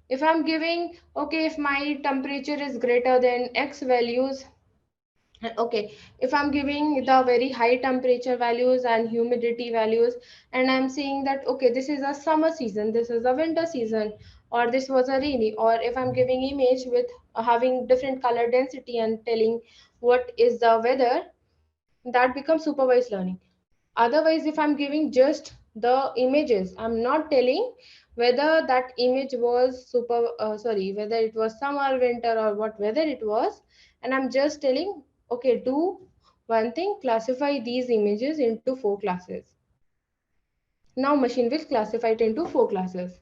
Speaker 2: If I'm giving, okay, if my temperature is greater than x values, okay, if I'm giving the very high temperature values and humidity values, and I'm saying that, okay, this is a summer season, this is a winter season, or this was a rainy, or if I'm giving image with having different color density and telling what is the weather, that becomes supervised learning. Otherwise, if I'm giving just the images, I'm not telling whether that image was whether it was summer, winter, or what weather it was, and I'm just telling, okay, do one thing, classify these images into 4 classes. Now machine will classify it into 4 classes.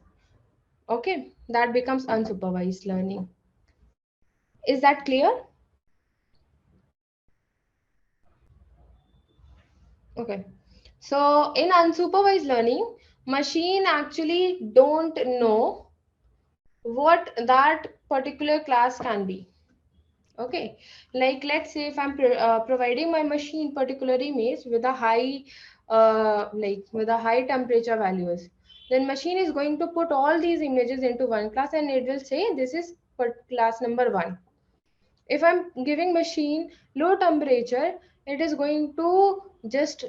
Speaker 2: Okay, that becomes unsupervised learning. Is that clear? Okay. So in unsupervised learning, machine actually don't know what that particular class can be. Okay, like let's say if I'm providing my machine particular image with a high with a high temperature values, then machine is going to put all these images into one class and it will say this is class number 1. If I'm giving machine low temperature, it is going to just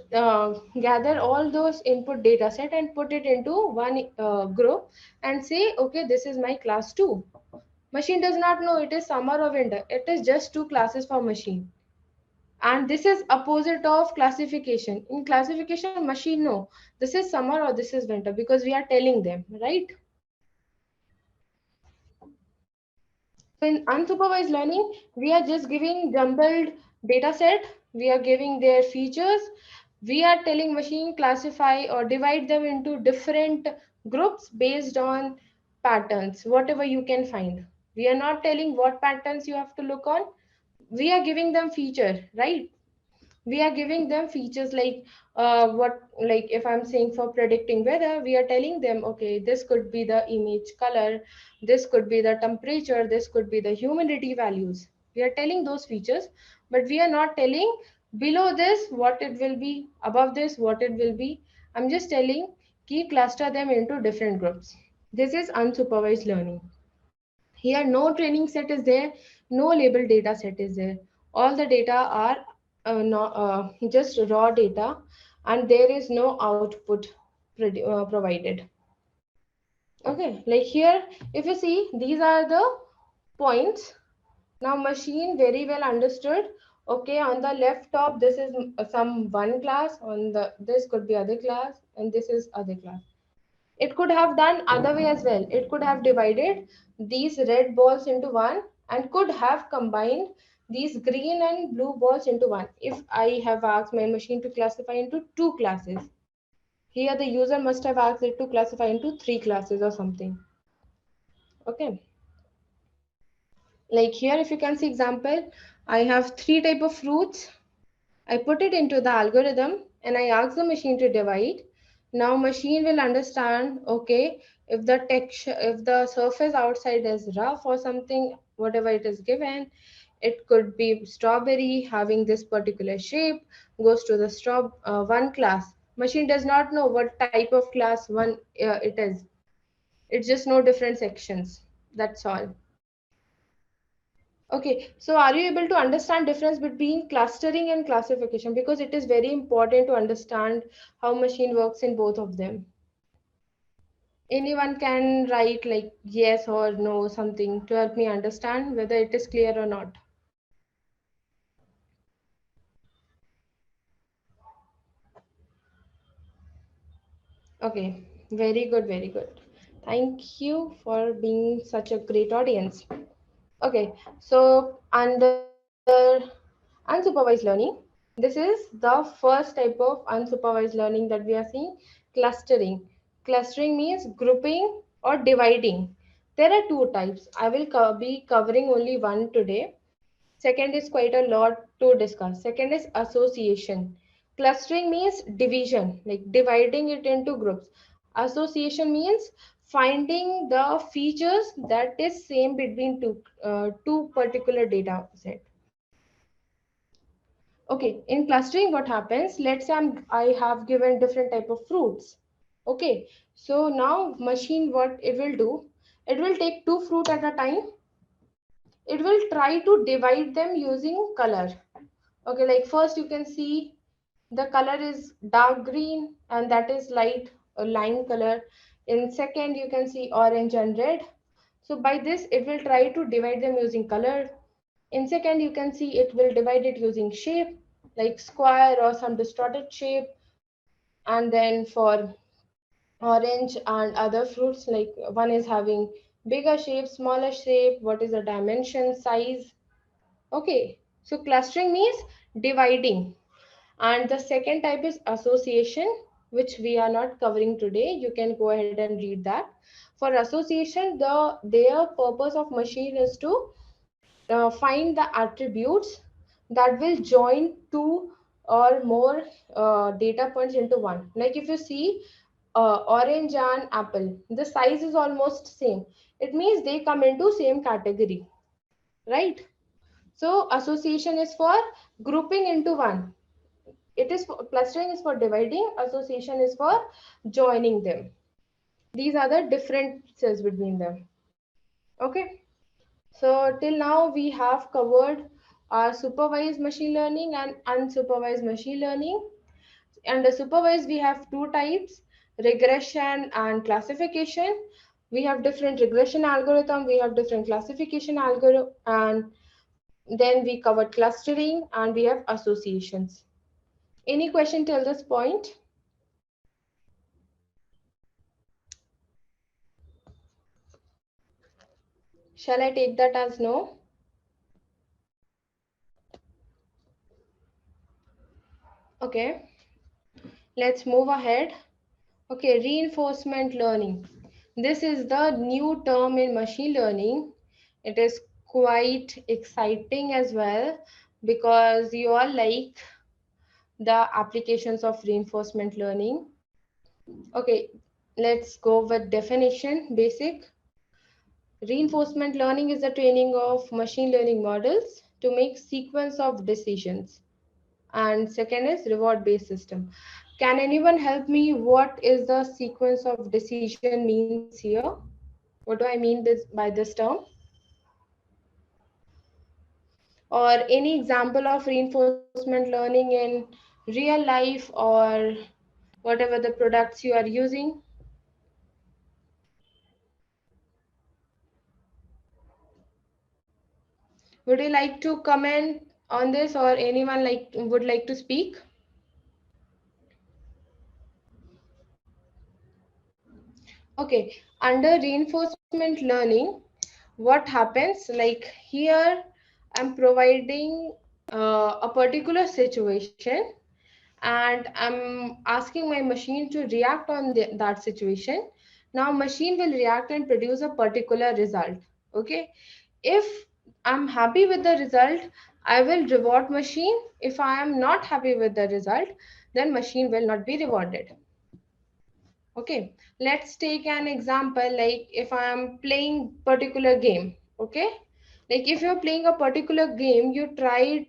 Speaker 2: gather all those input data set and put it into one group and say, okay, this is my class 2. Machine does not know it is summer or winter. It is just 2 classes for machine. And this is opposite of classification. In classification, machine know this is summer or this is winter because we are telling them, right? So in unsupervised learning, we are just giving jumbled data set. We are giving their features. We are telling machine classify or divide them into different groups based on patterns, whatever you can find. We are not telling what patterns you have to look on. We are giving them feature, right? We are giving them features like what, like if I'm saying for predicting weather, we are telling them, okay, this could be the image color, this could be the temperature, this could be the humidity values. We are telling those features, but we are not telling below this what it will be, above this what it will be. I'm just telling key cluster them into different groups. This is unsupervised learning. Here no training set is there, no label data set is there. All the data are just raw data, and there is no output provided. Okay, like here, if you see, these are the points. Now machine very well understood. Okay, on the left top, this is some one class, on the this could be other class, and this is other class. It could have done other way as well. It could have divided these red balls into one and could have combined these green and blue balls into one. If I have asked my machine to classify into two classes, here the user must have asked it to classify into three classes or something. Okay. Like here, if you can see example, I have three type of fruits. I put it into the algorithm and I ask the machine to divide. Now machine will understand, okay, if the texture, if the surface outside is rough or something, whatever it is given, it could be strawberry having this particular shape, goes to the one class. Machine does not know what type of class one it is. It's just no different sections. That's all. Okay, so are you able to understand difference between clustering and classification? Because it is very important to understand how machine works in both of them. Anyone can write like yes or no something to help me understand whether it is clear or not. Okay, very good, very good. Thank you for being such a great audience. Okay, so under unsupervised learning, this is the first type of unsupervised learning that we are seeing, clustering. Clustering means grouping or dividing. There are two types. I will be covering only one today. Second is quite a lot to discuss. Second is association. Clustering means division, like dividing it into groups. Association means finding the features that is same between two particular data set. Okay, in clustering, what happens? Let's say I have given different type of fruits. Okay, so now machine what it will do? It will take two fruit at a time. It will try to divide them using color. Okay, like first you can see the color is dark green and that is light lime color. In second, you can see orange and red. So by this, it will try to divide them using color. In second, you can see it will divide it using shape, like square or some distorted shape. And then for orange and other fruits, like one is having bigger shape, smaller shape, what is the dimension, size. Okay, so clustering means dividing. And the second type is association, which we are not covering today. You can go ahead and read that. For association, their purpose of machine is to find the attributes that will join two or more data points into one. Like if you see orange and apple, the size is almost same. It means they come into same category, right? So association is for grouping into one. It is for, clustering is for dividing, association is for joining them. These are the differences between them. Okay. So till now we have covered supervised machine learning and unsupervised machine learning. Under supervised we have two types, regression and classification. We have different regression algorithm, we have different classification algorithm, and then we covered clustering and we have associations. Any question till this point? Shall I take that as no? Okay, let's move ahead. Okay, reinforcement learning. This is the new term in machine learning. It is quite exciting as well because you are like, the applications of reinforcement learning. Okay, let's go with definition, basic. Reinforcement learning is the training of machine learning models to make sequence of decisions. And second is reward-based system. Can anyone help me? What is the sequence of decision means here? What do I mean by this term? Or any example of reinforcement learning in real life or whatever the products you are using? Would you like to comment on this, or anyone would like to speak? Okay, under reinforcement learning, what happens, like here I'm providing a particular situation and I'm asking my machine to react on that situation. Now machine will react and produce a particular result. Okay, if I'm happy with the result, I will reward machine. If I am not happy with the result, then machine will not be rewarded. Okay, let's take an example, like if I am playing particular game. Okay, like if you're playing a particular game, you try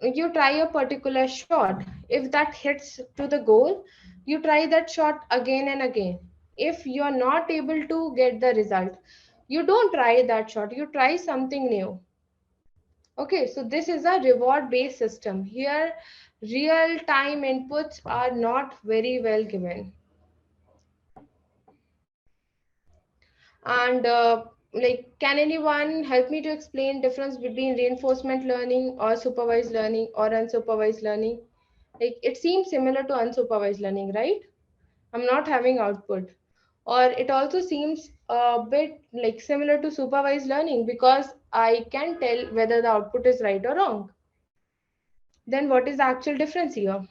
Speaker 2: a particular shot. If that hits to the goal, you try that shot again and again. If you're not able to get the result, you don't try that shot, you try something new. Okay, so this is a reward based system. Here real time inputs are not very well given. And like, can anyone help me to explain difference between reinforcement learning or supervised learning or unsupervised learning? Like, it seems similar to unsupervised learning, right? I'm not having output. Or it also seems a bit like similar to supervised learning because I can tell whether the output is right or wrong. Then what is the actual difference here?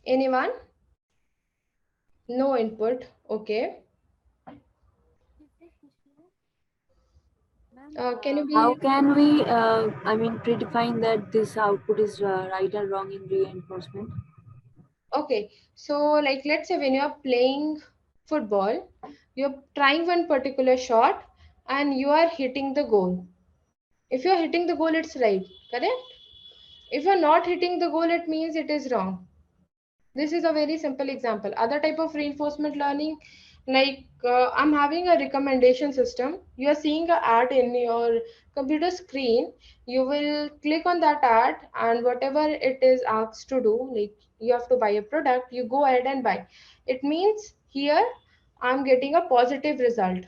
Speaker 2: Anyone? No input. Okay. Can you
Speaker 7: How
Speaker 2: be
Speaker 7: can we, predefine that this output is right or wrong in reinforcement?
Speaker 2: okay? So, like, let's say when you're playing football, you're trying one particular shot and you are hitting the goal. If you're hitting the goal, it's right, correct? If you're not hitting the goal, it means it is wrong. This is a very simple example. Other type of reinforcement learning, like I'm having a recommendation system. You are seeing an ad in your computer screen. You will click on that ad, and whatever it is asked to do, like you have to buy a product, you go ahead and buy. It means here I'm getting a positive result.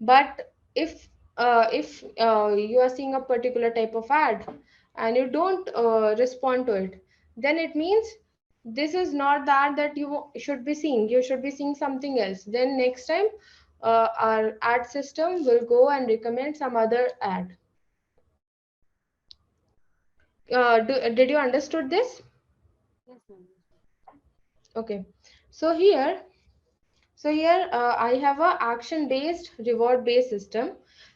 Speaker 2: But if you are seeing a particular type of ad and you don't respond to it, then it means this is not that you should be seeing. You should be seeing something else. Then next time our ad system will go and recommend some other ad. Did you understood this?
Speaker 7: Yes, ma'am.
Speaker 2: Okay, so here I have a action based reward based system.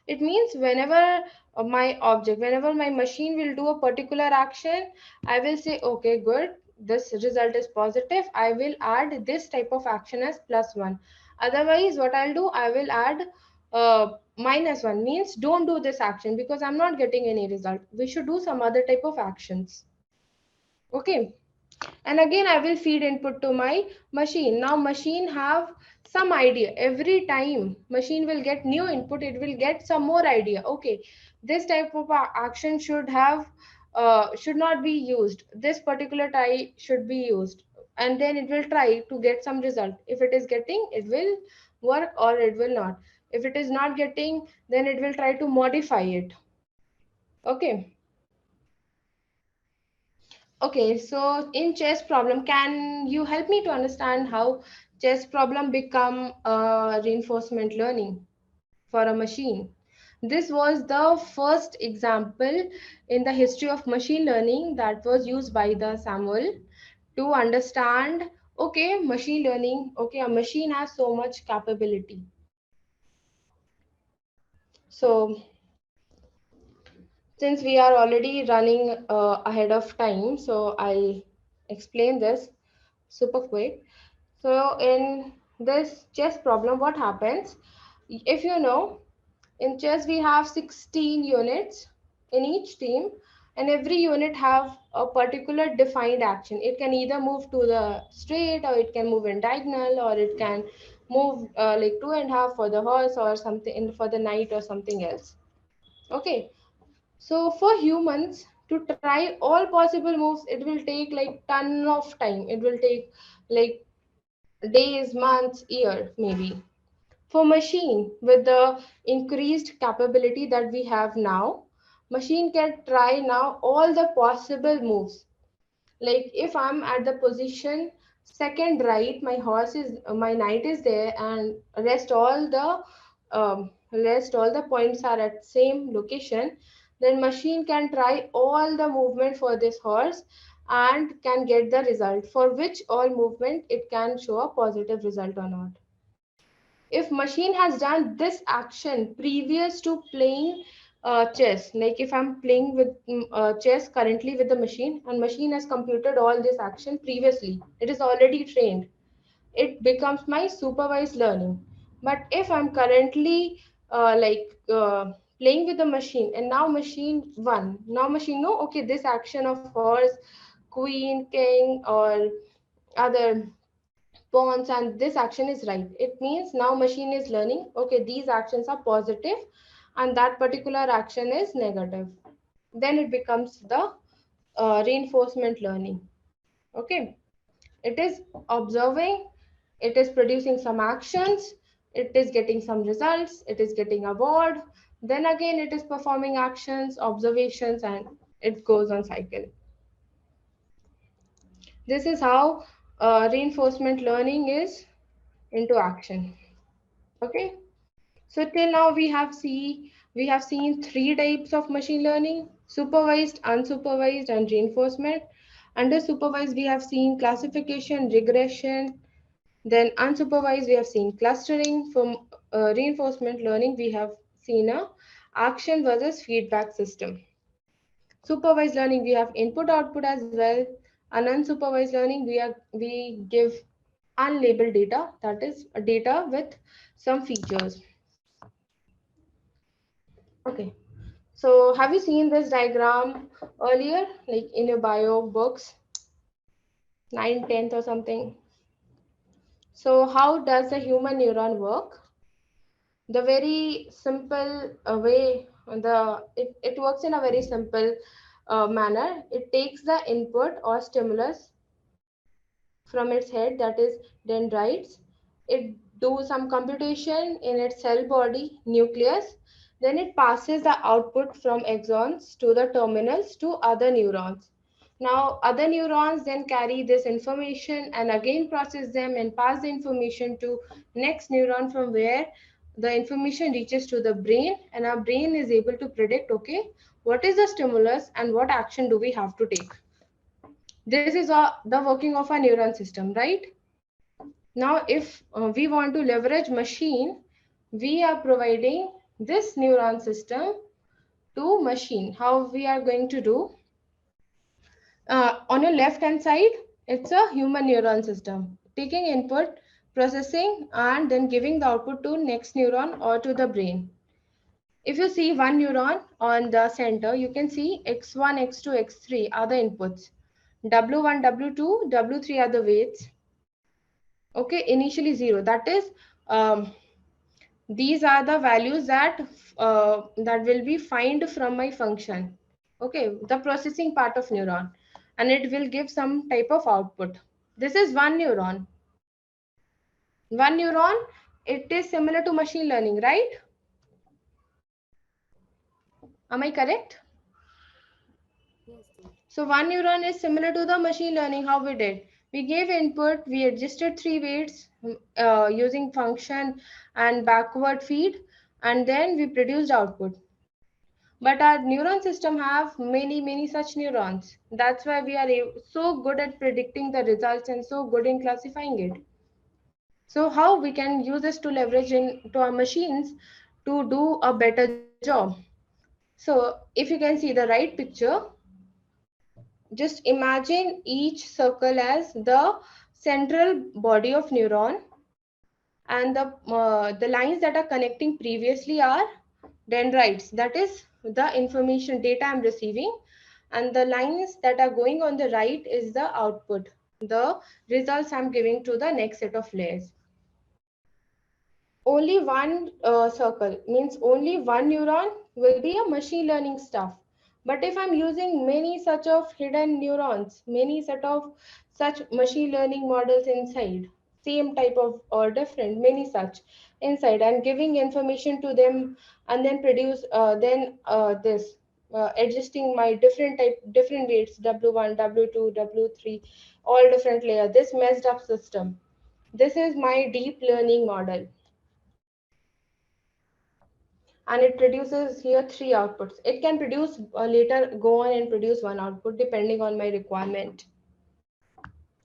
Speaker 2: It means whenever whenever my machine will do a particular action, I will say, okay, good, this result is positive. I will add this type of action as +1. Otherwise, what I'll do, I will add -1, means don't do this action because I'm not getting any result. We should do some other type of actions. Okay, and again I will feed input to my machine. Now machine have some idea. Every time machine will get new input, it will get some more idea. Okay, this type of action should not be used, this particular type should be used, and then it will try to get some result. If it is getting, it will work, or it will not. If it is not getting, then it will try to modify it. Okay. Okay, so in chess problem, can you help me to understand how chess problem become reinforcement learning for a machine? This was the first example in the history of machine learning that was used by the Samuel to understand, okay, machine learning, okay, a machine has so much capability. So Since we are already running ahead of time, so I'll explain this super quick. So in this chess problem, what happens? If you know, in chess we have 16 units in each team, and every unit have a particular defined action. It can either move to the straight, or it can move in diagonal, or it can move like 2.5 for the horse, or something for the knight, or something else. Okay, so for humans to try all possible moves, it will take like ton of time. It will take like days, months, year maybe. For machine, with the increased capability that we have now, machine can try now all the possible moves. Like if I'm at the position second right, my knight is there, and rest all the points are at same location, then machine can try all the movement for this horse and can get the result, for which all movement it can show a positive result or not. If machine has done this action previous to playing chess, like if I'm playing with chess currently with the machine, and machine has computed all this action previously, it is already trained, it becomes my supervised learning. But if I'm currently playing with the machine, and now machine won, now machine know, okay, this action of horse, queen, king, or other pawns, and this action is right, it means now machine is learning, okay, these actions are positive and that particular action is negative. Then it becomes the reinforcement learning. Okay, it is observing, it is producing some actions, it is getting some results, it is getting award, then again it is performing actions, observations, and it goes on cycle. This is how reinforcement learning is into action. Okay, so till now we have seen three types of machine learning: supervised, unsupervised, and reinforcement. Under supervised, we have seen classification, regression. Then unsupervised, we have seen clustering. From reinforcement learning, we have seen a action versus feedback system. Supervised learning, we have input output as well. And unsupervised learning, we give unlabeled data, that is data with some features. Okay, so have you seen this diagram earlier, like in your bio books, 9th, 10th or something? So how does the human neuron work? The very simple it works in a very simple manner. It takes the input or stimulus from its head, that is dendrites. It do some computation in its cell body nucleus. Then it passes the output from axons to the terminals to other neurons. Now other neurons then carry this information and again process them and pass the information to next neuron, from where the information reaches to the brain, and our brain is able to predict, okay, what is the stimulus and what action do we have to take. This is the working of a neuron system, right? Now, if we want to leverage machine, we are providing this neuron system to machine. How we are going to do? On your left hand side, it's a human neuron system, taking input, processing, and then giving the output to next neuron or to the brain. If you see one neuron on the center, you can see x1, x2, x3 are the inputs. W1, W2, W3 are the weights. Okay, initially 0. That is, these are the values that will be find from my function. Okay, the processing part of neuron, and it will give some type of output. This is one neuron. One neuron, it is similar to machine learning, right? Am I correct?
Speaker 7: Yes, teacher.
Speaker 2: So one neuron is similar to the machine learning. How we did? We gave input, we adjusted three weights using function and backward feed, and then we produced output. But our neuron system have many such neurons. That's why we are so good at predicting the results and so good in classifying it. So how we can use this to leverage into our machines to do a better job? So if you can see the right picture, just imagine each circle as the central body of neuron, and the lines that are connecting previously are dendrites, that is the information data I'm receiving, and the lines that are going on the right is the output, the results I'm giving to the next set of layers. Only one circle means only one neuron will be a machine learning stuff. But if I'm using many such of hidden neurons, many set of such machine learning models inside, same type of or different, many such inside, and giving information to them, and then produce this adjusting my different weights, W1, W2, W3, all different layer, this messed up system. This is my deep learning model, and it produces here three outputs. It can produce later go on and produce one output depending on my requirement.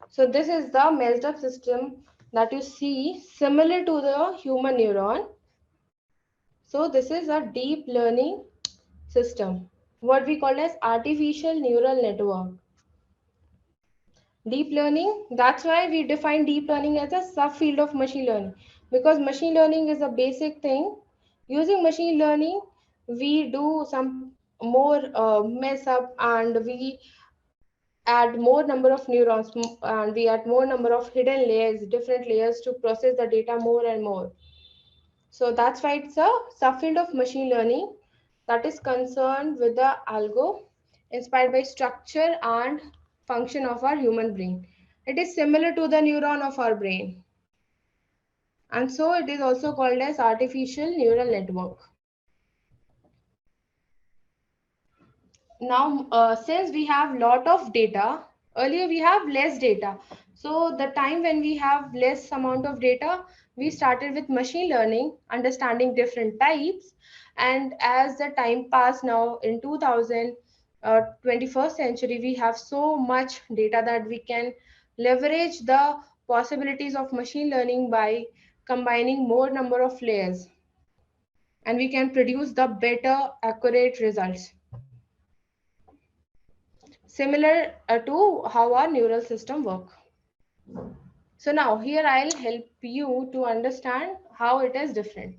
Speaker 2: So this is the messed up system that you see similar to the human neuron. So this is a deep learning system, what we call as artificial neural network. Deep learning, that's why we define deep learning as a subfield of machine learning, because machine learning is a basic thing. Using machine learning, we do some more mess up, and we add more number of neurons, and we add more number of hidden layers, different layers to process the data more and more. So that's why it's a subfield of machine learning that is concerned with the algo inspired by structure and function of our human brain. It is similar to the neuron of our brain. And so it is also called as artificial neural network. Now, since we have lot of data, earlier we have less data. So the time when we have less amount of data, we started with machine learning, understanding different types. And as the time passed, now in 21st century, we have so much data that we can leverage the possibilities of machine learning by combining more number of layers, and we can produce the better accurate results, similar to how our neural system work. So now here I'll help you to understand how it is different.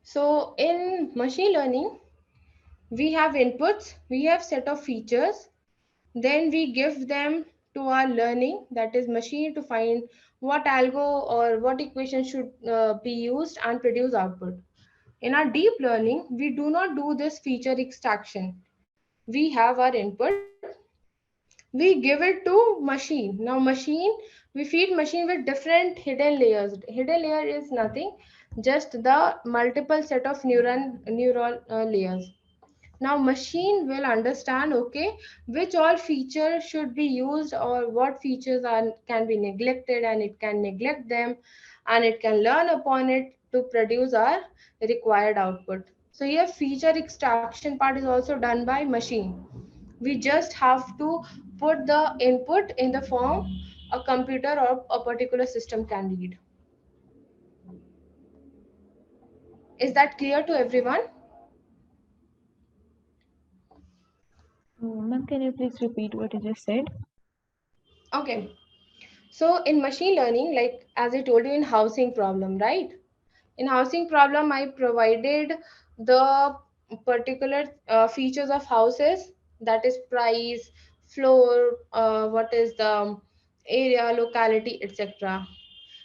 Speaker 2: So in machine learning, we have inputs, we have set of features, then we give them to our learning, that is machine, to find what algo or what equation should be used and produce output. In our deep learning, we do not do this feature extraction. We have our input, we give it to machine. Now machine, we feed machine with different hidden layers. Hidden layer is nothing, just the multiple set of neural layers. Now machine will understand, okay, which all features should be used or what features can be neglected, and it can neglect them, and it can learn upon it to produce our required output. So here feature extraction part is also done by machine. We just have to put the input in the form a computer or a particular system can read. Is that clear to everyone?
Speaker 10: Ma'am, can you please repeat what you just said?
Speaker 2: Okay. So in machine learning, like as I told you in housing problem, right? In housing problem, I provided the particular features of houses, that is price, floor, what is the area, locality, etc.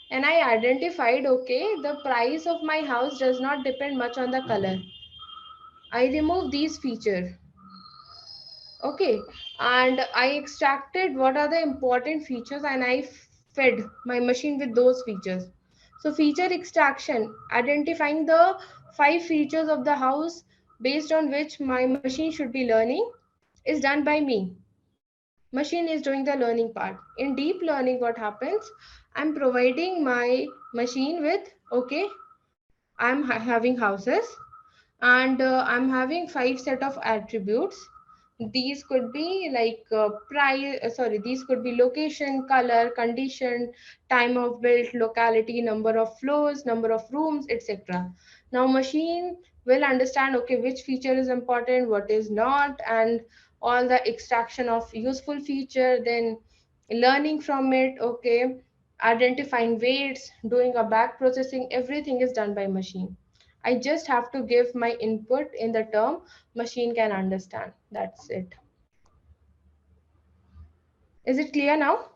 Speaker 2: And I identified, okay, the price of my house does not depend much on the color. I remove these features. Okay, and I extracted what are the important features, and I fed my machine with those features. So feature extraction, identifying the 5 features of the house based on which my machine should be learning, is done by me. Machine is doing the learning part. In deep learning, what happens, I'm providing my machine with, okay, I'm having houses, and I'm having 5 set of attributes. These could be like these could be location, color, condition, time of build, locality, number of floors, number of rooms, etc. Now machine will understand, okay, which feature is important, what is not, and all the extraction of useful feature, then learning from it, okay, identifying weights, doing a back processing, everything is done by machine. I just have to give my input in the term machine can understand. That's it. Is it clear now?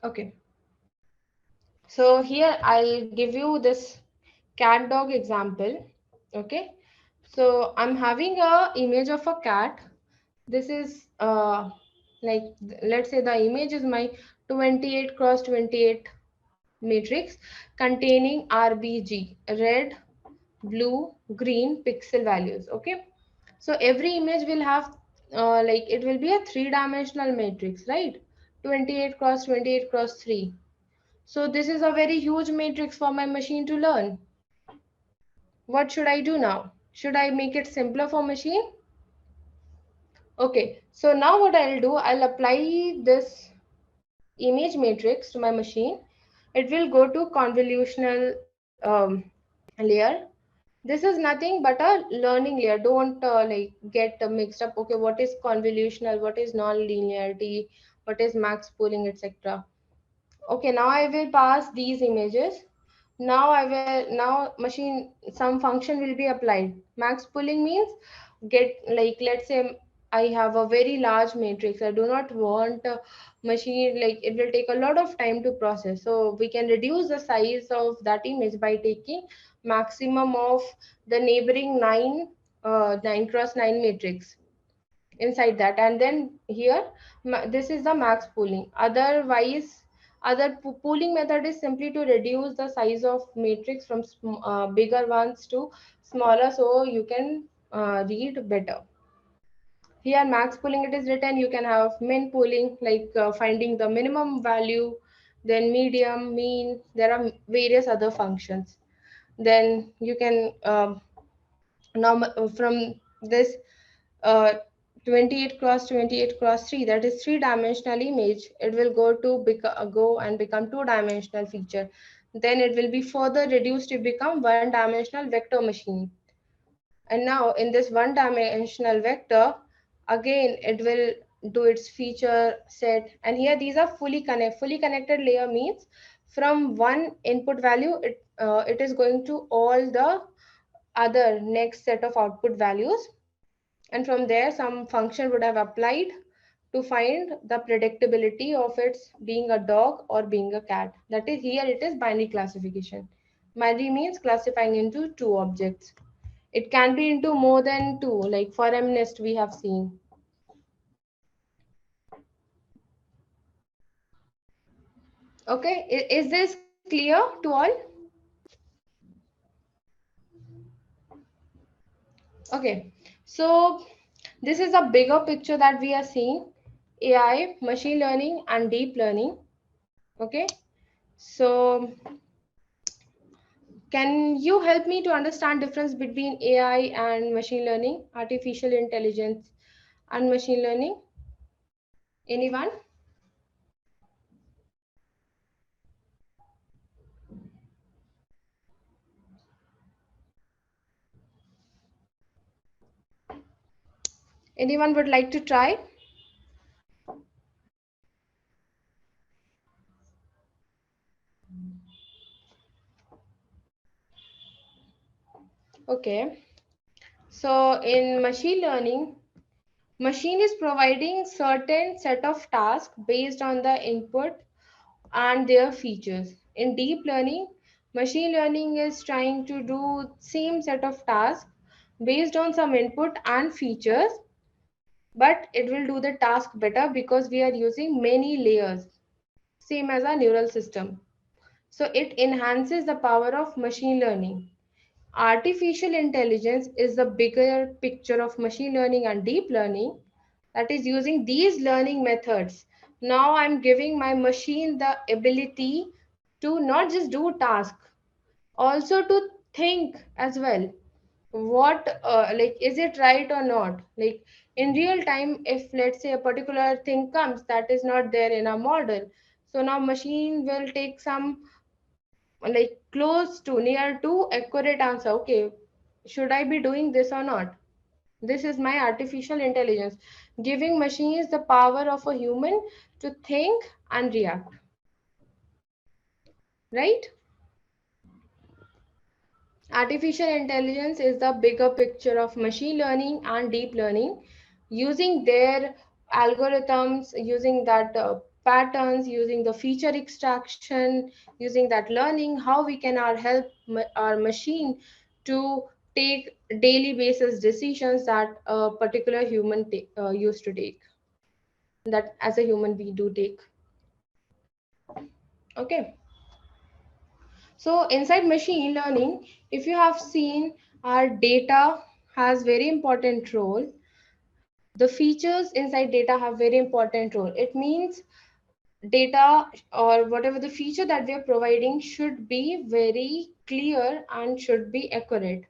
Speaker 2: Okay. So here I'll give you this cat dog example. Okay. So I'm having a image of a cat. This is like, let's say the image is my 28 cross 28 matrix containing RBG, red, blue, green pixel values. Okay. So every image will have like it will be a three-dimensional matrix, right? 28 cross 28 cross 3. So this is a very huge matrix for my machine to learn. What should I do now? Should I make it simpler for machine? Okay, so now what I'll do, I'll apply this image matrix to my machine. It will go to convolutional layer. This is nothing but a learning layer. Don't like get mixed up. Okay, what is convolutional? What is non-linearity? What is max pooling, etc. Okay, now I will pass these images. Now I will, now machine, some function will be applied. Max pooling means get, like, let's say I have a very large matrix. I do not want a machine, like it will take a lot of time to process. So we can reduce the size of that image by taking maximum of the neighboring 9 cross 9 matrix inside that, and then here this is the max pooling. Otherwise, other pooling method is simply to reduce the size of matrix from bigger ones to smaller, so you can read better. Here max pooling it is written. You can have min pooling, like finding the minimum value, then medium, mean. There are various other functions. Then you can now from this uh, 28 cross 28 cross 3, that is three-dimensional image, it will go and become two-dimensional feature. Then it will be further reduced to become one-dimensional vector machine. And now in this one-dimensional vector, again it will do its feature set. And here these are fully connected layer means from one input value, it is going to all the other next set of output values, and from there some function would have applied to find the predictability of its being a dog or being a cat. That is, here it is binary classification. Binary means classifying into two objects. It can be into more than two, like for MNIST we have seen. Okay, is this clear to all? Okay, so this is a bigger picture that we are seeing: AI, machine learning, and deep learning. Okay, so can you help me to understand difference between AI and machine learning, artificial intelligence and machine learning? Anyone? Anyone would like to try? Okay. So in machine learning, machine is providing certain set of tasks based on the input and their features. In deep learning, machine learning is trying to do same set of tasks based on some input and features, but it will do the task better because we are using many layers, same as a neural system. So it enhances the power of machine learning. Artificial intelligence is the bigger picture of machine learning and deep learning, that is using these learning methods. Now I'm giving my machine the ability to not just do task, also to think as well. what like, is it right or not? Like in real time, if let's say a particular thing comes that is not there in a model, so now machine will take some like close to, near to accurate answer. Okay, should I be doing this or not? This is my artificial intelligence, giving machines the power of a human to think and react, right? Artificial intelligence is the bigger picture of machine learning and deep learning, using their algorithms, using that patterns, using the feature extraction, using that learning, how we can help our machine to take daily basis decisions that a particular human used to take, that as a human we do take. Okay. So inside machine learning, if you have seen, our data has very important role. The features inside data have very important role. It means data or whatever the feature that we are providing should be very clear and should be accurate.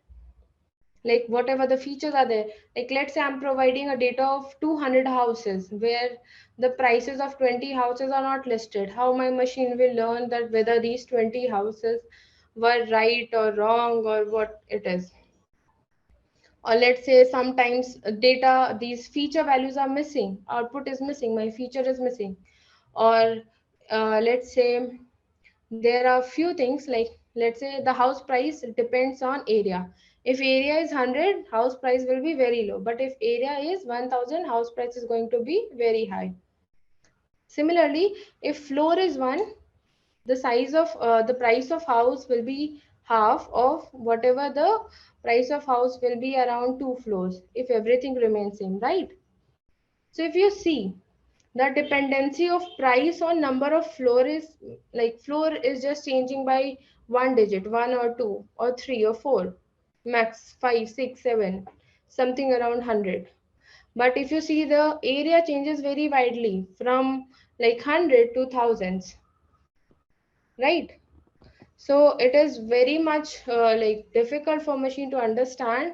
Speaker 2: Like whatever the features are there, like let's say I'm providing a data of 200 houses where the prices of 20 houses are not listed. How my machine will learn that whether these 20 houses were right or wrong or what it is? Or let's say sometimes data, these feature values are missing, output is missing, my feature is missing. Or let's say there are few things, like let's say the house price depends on area. If area is 100, house price will be very low, but if area is 1000, house price is going to be very high. Similarly, if floor is 1, the size of the price of house will be half of whatever the price of house will be around 2 floors if everything remains same, right? So if you see, the dependency of price on number of floor is, like floor is just changing by one digit, 1 or 2 or 3 or 4, max 5 6 7, something around 100. But if you see, the area changes very widely from like 100 to thousands, right? So it is very much like difficult for machine to understand,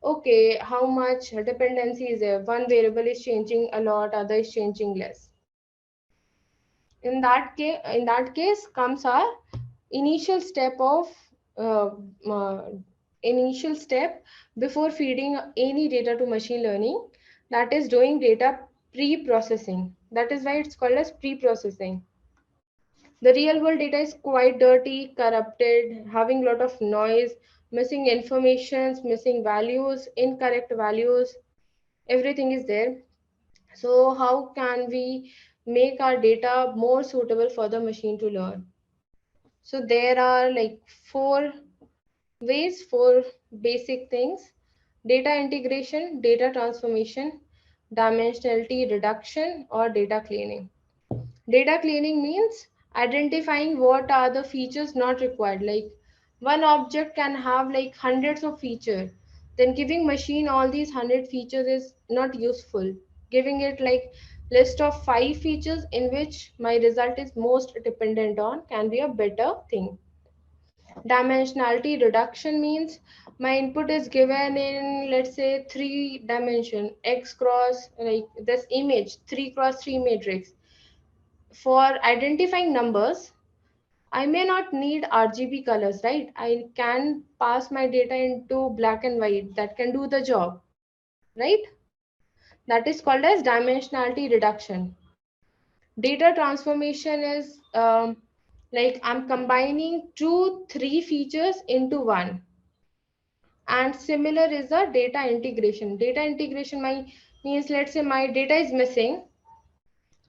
Speaker 2: okay, how much dependency is there, one variable is changing a lot, other is changing less. In that case comes our initial step of uh, uh, initial step before feeding any data to machine learning, that is doing data pre-processing. That is why it's called as pre-processing. The real world data is quite dirty, corrupted, having a lot of noise, missing informations, missing values, incorrect values, everything is there. So how can we make our data more suitable for the machine to learn? So there are like four ways, four basic things: data integration, data transformation, dimensionality reduction, or data cleaning. Data cleaning means identifying what are the features not required. Like one object can have like hundreds of features. Then giving machine all these 100 features is not useful. Giving it like list of 5 features in which my result is most dependent on can be a better thing. Dimensionality reduction means my input is given in, let's say, 3 dimension, x cross, like this image 3 cross 3 matrix. For identifying numbers, I may not need RGB colors, right? I can pass my data into black and white, that can do the job, right? That is called as dimensionality reduction. Data transformation is like I'm combining 2 3 features into one. And similar is the data integration. Data integration means, let's say my data is missing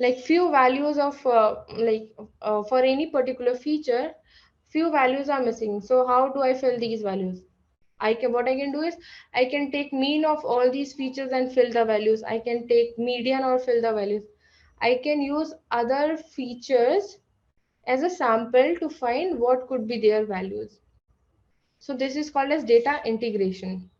Speaker 2: like few values of for any particular feature, few values are missing. So how do I fill these values? What I can do is I can take mean of all these features and fill the values. I can take median or fill the values. I can use other features as a sample to find what could be their values. So this is called as data integration.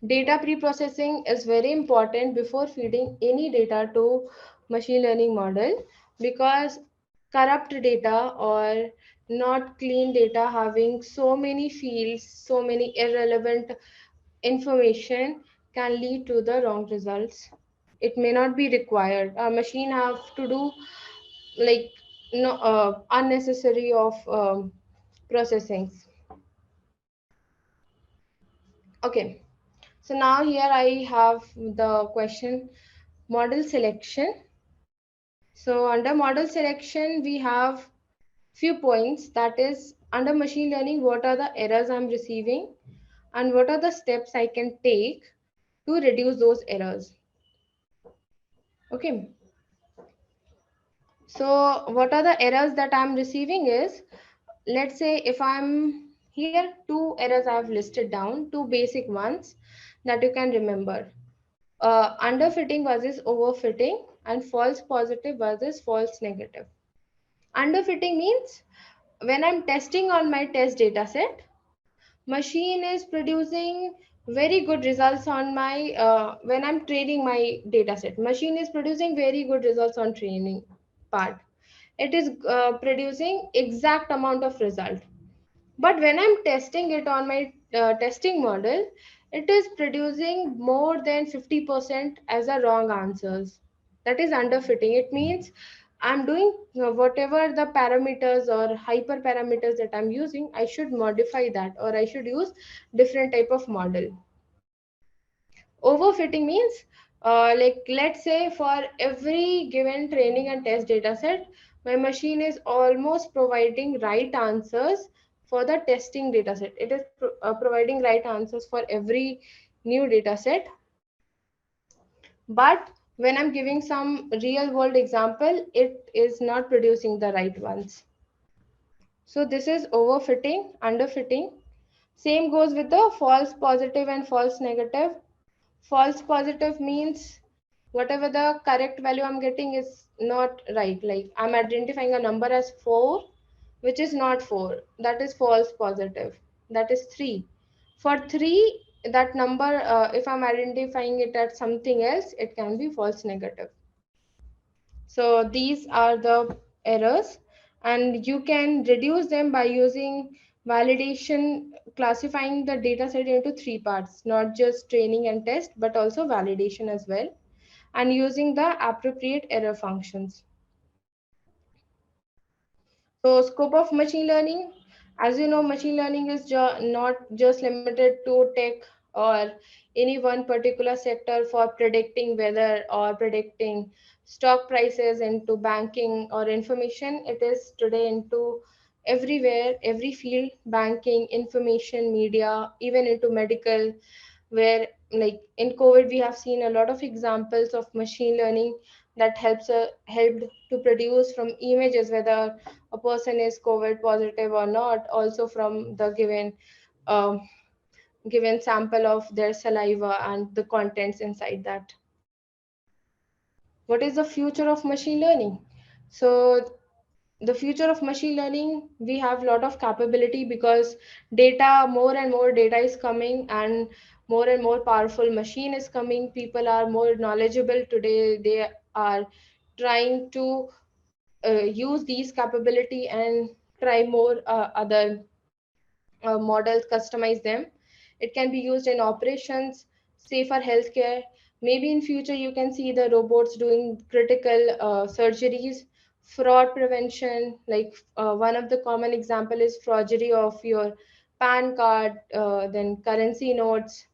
Speaker 2: Data pre-processing is very important before feeding any data to machine learning model, because corrupt data or not clean data having so many fields, so many irrelevant information can lead to the wrong results. It may not be required. A machine have to do like no unnecessary of processings. Okay, so now here I have the question model selection. So under model selection, we have few points, that is under machine learning, what are the errors I'm receiving and what are the steps I can take to reduce those errors. Okay. So what are the errors that I'm receiving is, let's say if I'm here, two errors I've listed down, two basic ones that you can remember. Underfitting versus overfitting and false positive versus false negative. Underfitting means when I'm testing on my test data set, machine is producing very good results on my when I'm training my data set. Machine is producing very good results on training part. It is producing exact amount of result. But when I'm testing it on my testing model, it is producing more than 50% as a wrong answers. That is underfitting. It means I'm doing whatever the parameters or hyperparameters that I'm using, I should modify that or I should use different type of model. Overfitting means like let's say for every given training and test data set, my machine is almost providing right answers for the testing data set. It is providing right answers for every new data set. But when I'm giving some real world example, it is not producing the right ones. So this is overfitting, underfitting. Same goes with the false positive and false negative. False positive means whatever the correct value I'm getting is not right. Like I'm identifying a number as 4, which is not 4. That is false positive. That is 3. For 3, that number, if I'm identifying it as something else, it can be false negative. So these are the errors, and you can reduce them by using validation, classifying the data set into 3 parts, not just training and test, but also validation as well, and using the appropriate error functions. So scope of machine learning, as you know, machine learning is not just limited to tech or any one particular sector for predicting weather or predicting stock prices into banking or information. It is today into everywhere, every field, banking, information, media, even into medical, where like in COVID we have seen a lot of examples of machine learning that helped to produce from images whether a person is COVID positive or not, also from the um, given sample of their saliva and the contents inside that. What is the future of machine learning? So the future of machine learning, we have a lot of capability because data, more and more data is coming and more powerful machine is coming. People are more knowledgeable today. They are trying to use these capability and try more other models, customize them. It can be used in operations, safer healthcare. Maybe in future you can see the robots doing critical surgeries, fraud prevention. Like one of the common example is forgery of your PAN card, then currency notes,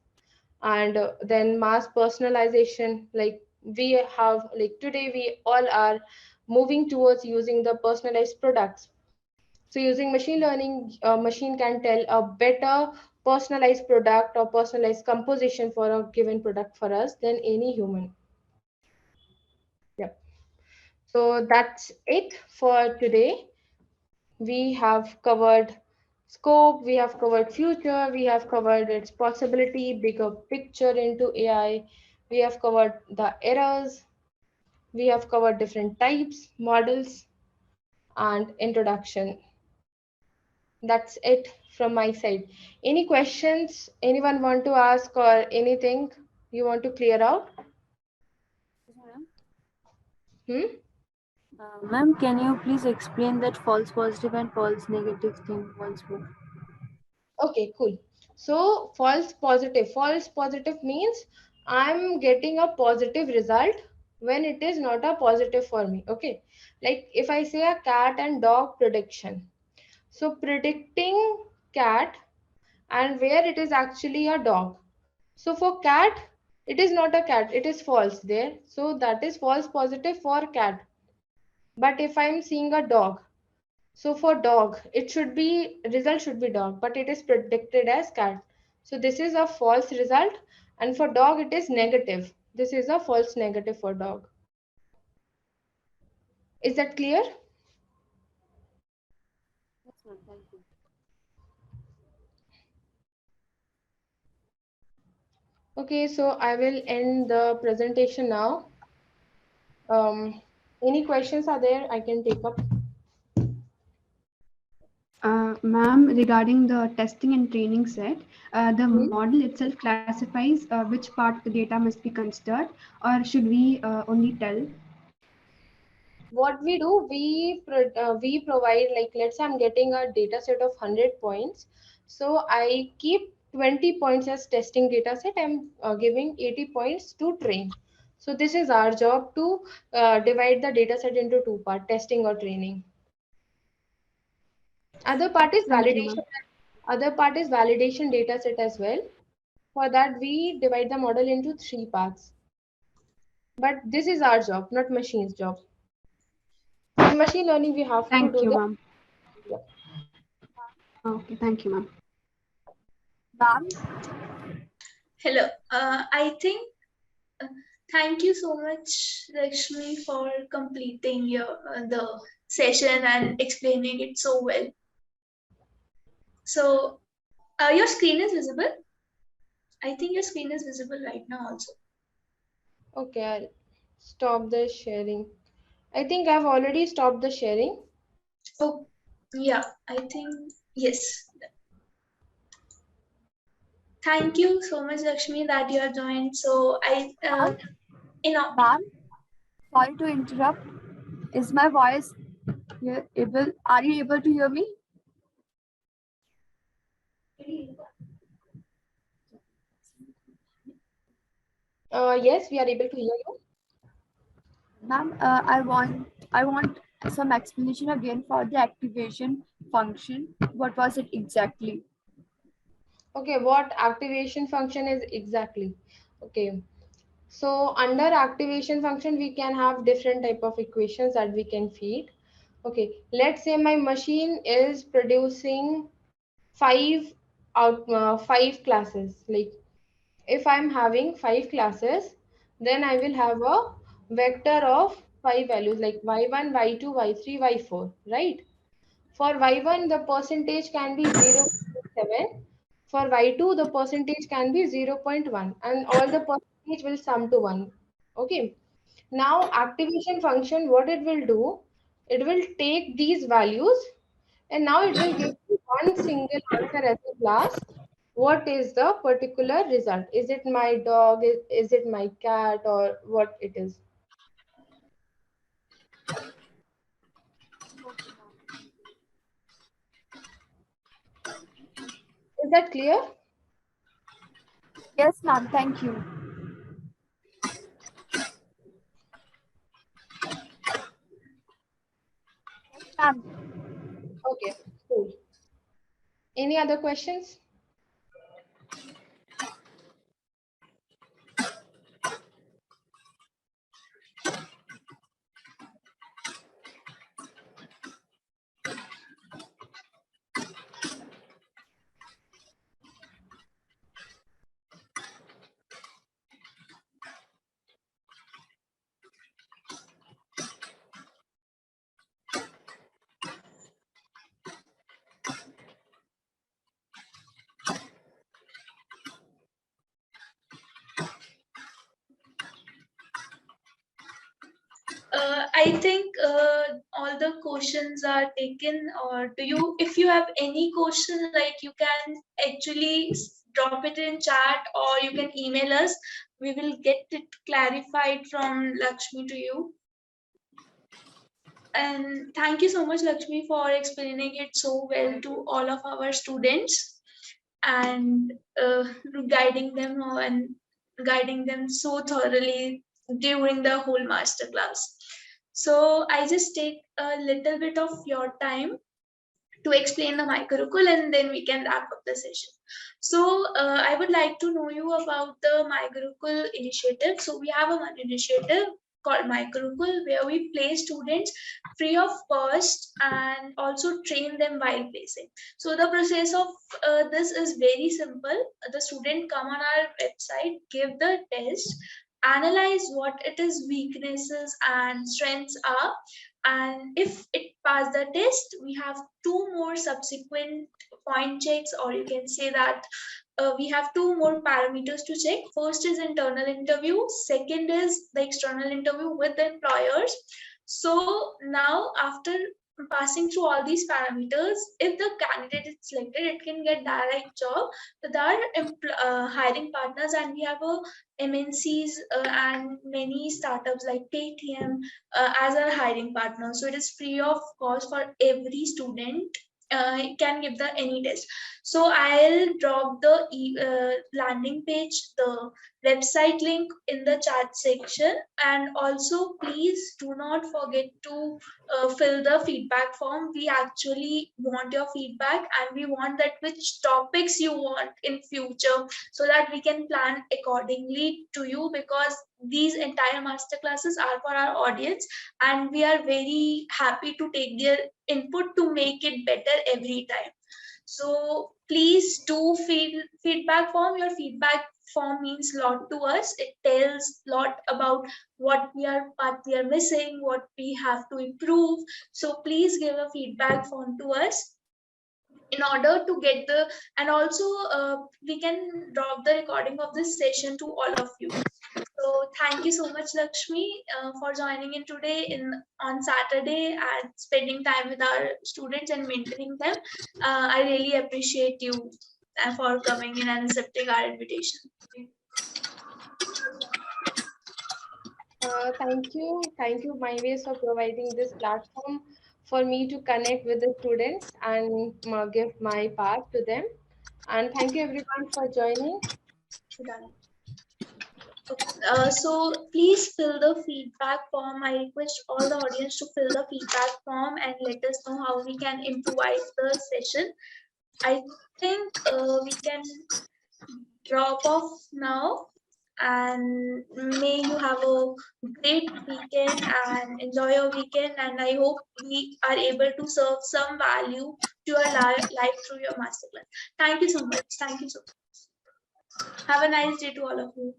Speaker 2: and then mass personalization. Like we have, like today we all are moving towards using the personalized products. So using machine learning, a machine can tell a better personalized product or personalized composition for a given product for us than any human. Yeah. So that's it for today. We have covered scope, we have covered future, we have covered its possibility, bigger picture into AI. We have covered the errors. We have covered different types, models, and introduction. That's it from my side. Any questions anyone want to ask or anything you want to clear out?
Speaker 7: Yes, madam.
Speaker 2: Hmm?
Speaker 7: Ma'am, can you please explain that false positive and false negative thing once more?
Speaker 2: Okay, cool. So false positive. False positive means I'm getting a positive result when it is not a positive for me. Okay. Like if I say a cat and dog prediction. So predicting cat and where it is actually a dog. So for cat, it is not a cat, it is false there. So that is false positive for cat. But if I'm seeing a dog, so for dog, it should be result should be dog, but it is predicted as cat. So this is a false result, and for dog it is negative. This is a false negative for dog. Is that clear?
Speaker 7: Yes, ma'am. Thank you.
Speaker 2: Okay, so I will end the presentation now. Any questions are there? I can take up.
Speaker 9: Ma'am, regarding the testing and training set, the
Speaker 2: Hmm.
Speaker 9: model itself classifies which part the data must be considered, or should we only tell?
Speaker 2: What we do, we provide, like, let's say I'm getting a data set of 100 points, so I keep 20 points as testing data set. I'm giving 80 points to train. So this is our job to divide the data set into two parts, testing or training. Other part is
Speaker 9: Thank you,
Speaker 2: validation.
Speaker 9: ma'am.
Speaker 2: Other part is validation data set as well. For that, we divide the model into three parts. But this is our job, not machine's job. In machine learning, we have to
Speaker 9: Thank
Speaker 2: do
Speaker 9: you,
Speaker 2: the.
Speaker 9: ma'am.
Speaker 2: Yep.
Speaker 9: Okay, thank you, ma'am.
Speaker 7: Ma'am,
Speaker 1: Hello. I think uh, thank you so much, Lakshmi, for completing your the session and explaining it so well. So, your screen is visible. I think your screen is visible right now also.
Speaker 2: Okay, I'll stop the sharing. I think I've already stopped the sharing.
Speaker 1: Oh, yeah. I think yes. Thank you so much, Lakshmi, that you have joined. So you know,
Speaker 7: ma'am, sorry to interrupt. Is my voice able? Are you able to hear me?
Speaker 2: Yes, we are able to hear you.
Speaker 7: Ma'am, I want some explanation again for the activation function. What was it exactly?
Speaker 2: Okay, what activation function is exactly? Okay, so under activation function, we can have different type of equations that we can feed. Okay, let's say my machine is producing five classes. Like if I'm having five classes, then I will have a vector of five values like y1, y2, y3, y4, right? For y1, the percentage can be 0.7. For y2, the percentage can be 0.1, and all the percentage will sum to 1. Okay. Now, activation function, what it will do, it will take these values and now it will give you one single answer as a class. What is the particular result? Is it my dog? Is it my cat? Or what it is? Is that clear?
Speaker 7: Yes, ma'am. Thank you. Ma'am,
Speaker 2: Okay, cool. Any other questions?
Speaker 1: I think all the questions are taken. Or do you, if you have any question, like you can actually drop it in chat or you can email us. We will get it clarified from Lakshmi to you. And thank you so much, Lakshmi, for explaining it so well to all of our students and guiding them and guiding them so thoroughly during the whole masterclass. So I just take a little bit of your time to explain the MyCurricle, and then we can wrap up the session. So I would like to know you about the MyCurricle initiative. So we have one initiative called MyCurricle where we place students free of cost and also train them while placing. So the process of this is very simple. The student come on our website, give the test, analyze what it is weaknesses and strengths are, and if it passed the test, we have two more subsequent point checks, or you can say that we have two more parameters to check. First is internal interview, second is the external interview with the employers. So now after passing through all these parameters, if the candidate is selected, it can get direct job with our hiring partners, and we have a MNCs and many startups like Paytm as our hiring partner. So it is free of cost for every student. Can give the any test. So I'll drop the landing page, the website link in the chat section, and also please do not forget to fill the feedback form. We actually want your feedback, and we want that which topics you want in future, so that we can plan accordingly to you, because these entire master classes are for our audience, and we are very happy to take their input to make it better every time. So please do feedback form. Your feedback form means a lot to us. It tells a lot about what we are missing, what we have to improve. So please give a feedback form to us in order to get the, and also we can drop the recording of this session to all of you. So thank you so much, Lakshmi, for joining in today on Saturday and spending time with our students and mentoring them. I really appreciate you for coming in and accepting our invitation.
Speaker 2: Thank you, MyWays, for providing this platform for me to connect with the students and give my part to them. And thank you everyone for joining.
Speaker 1: So please fill the feedback form. I request all the audience to fill the feedback form and let us know how we can improvise the session. I think we can drop off now, and may you have a great weekend and enjoy your weekend, and I hope we are able to serve some value to your life through your masterclass. Thank you so much. Thank you so much. Have a nice day to all of you.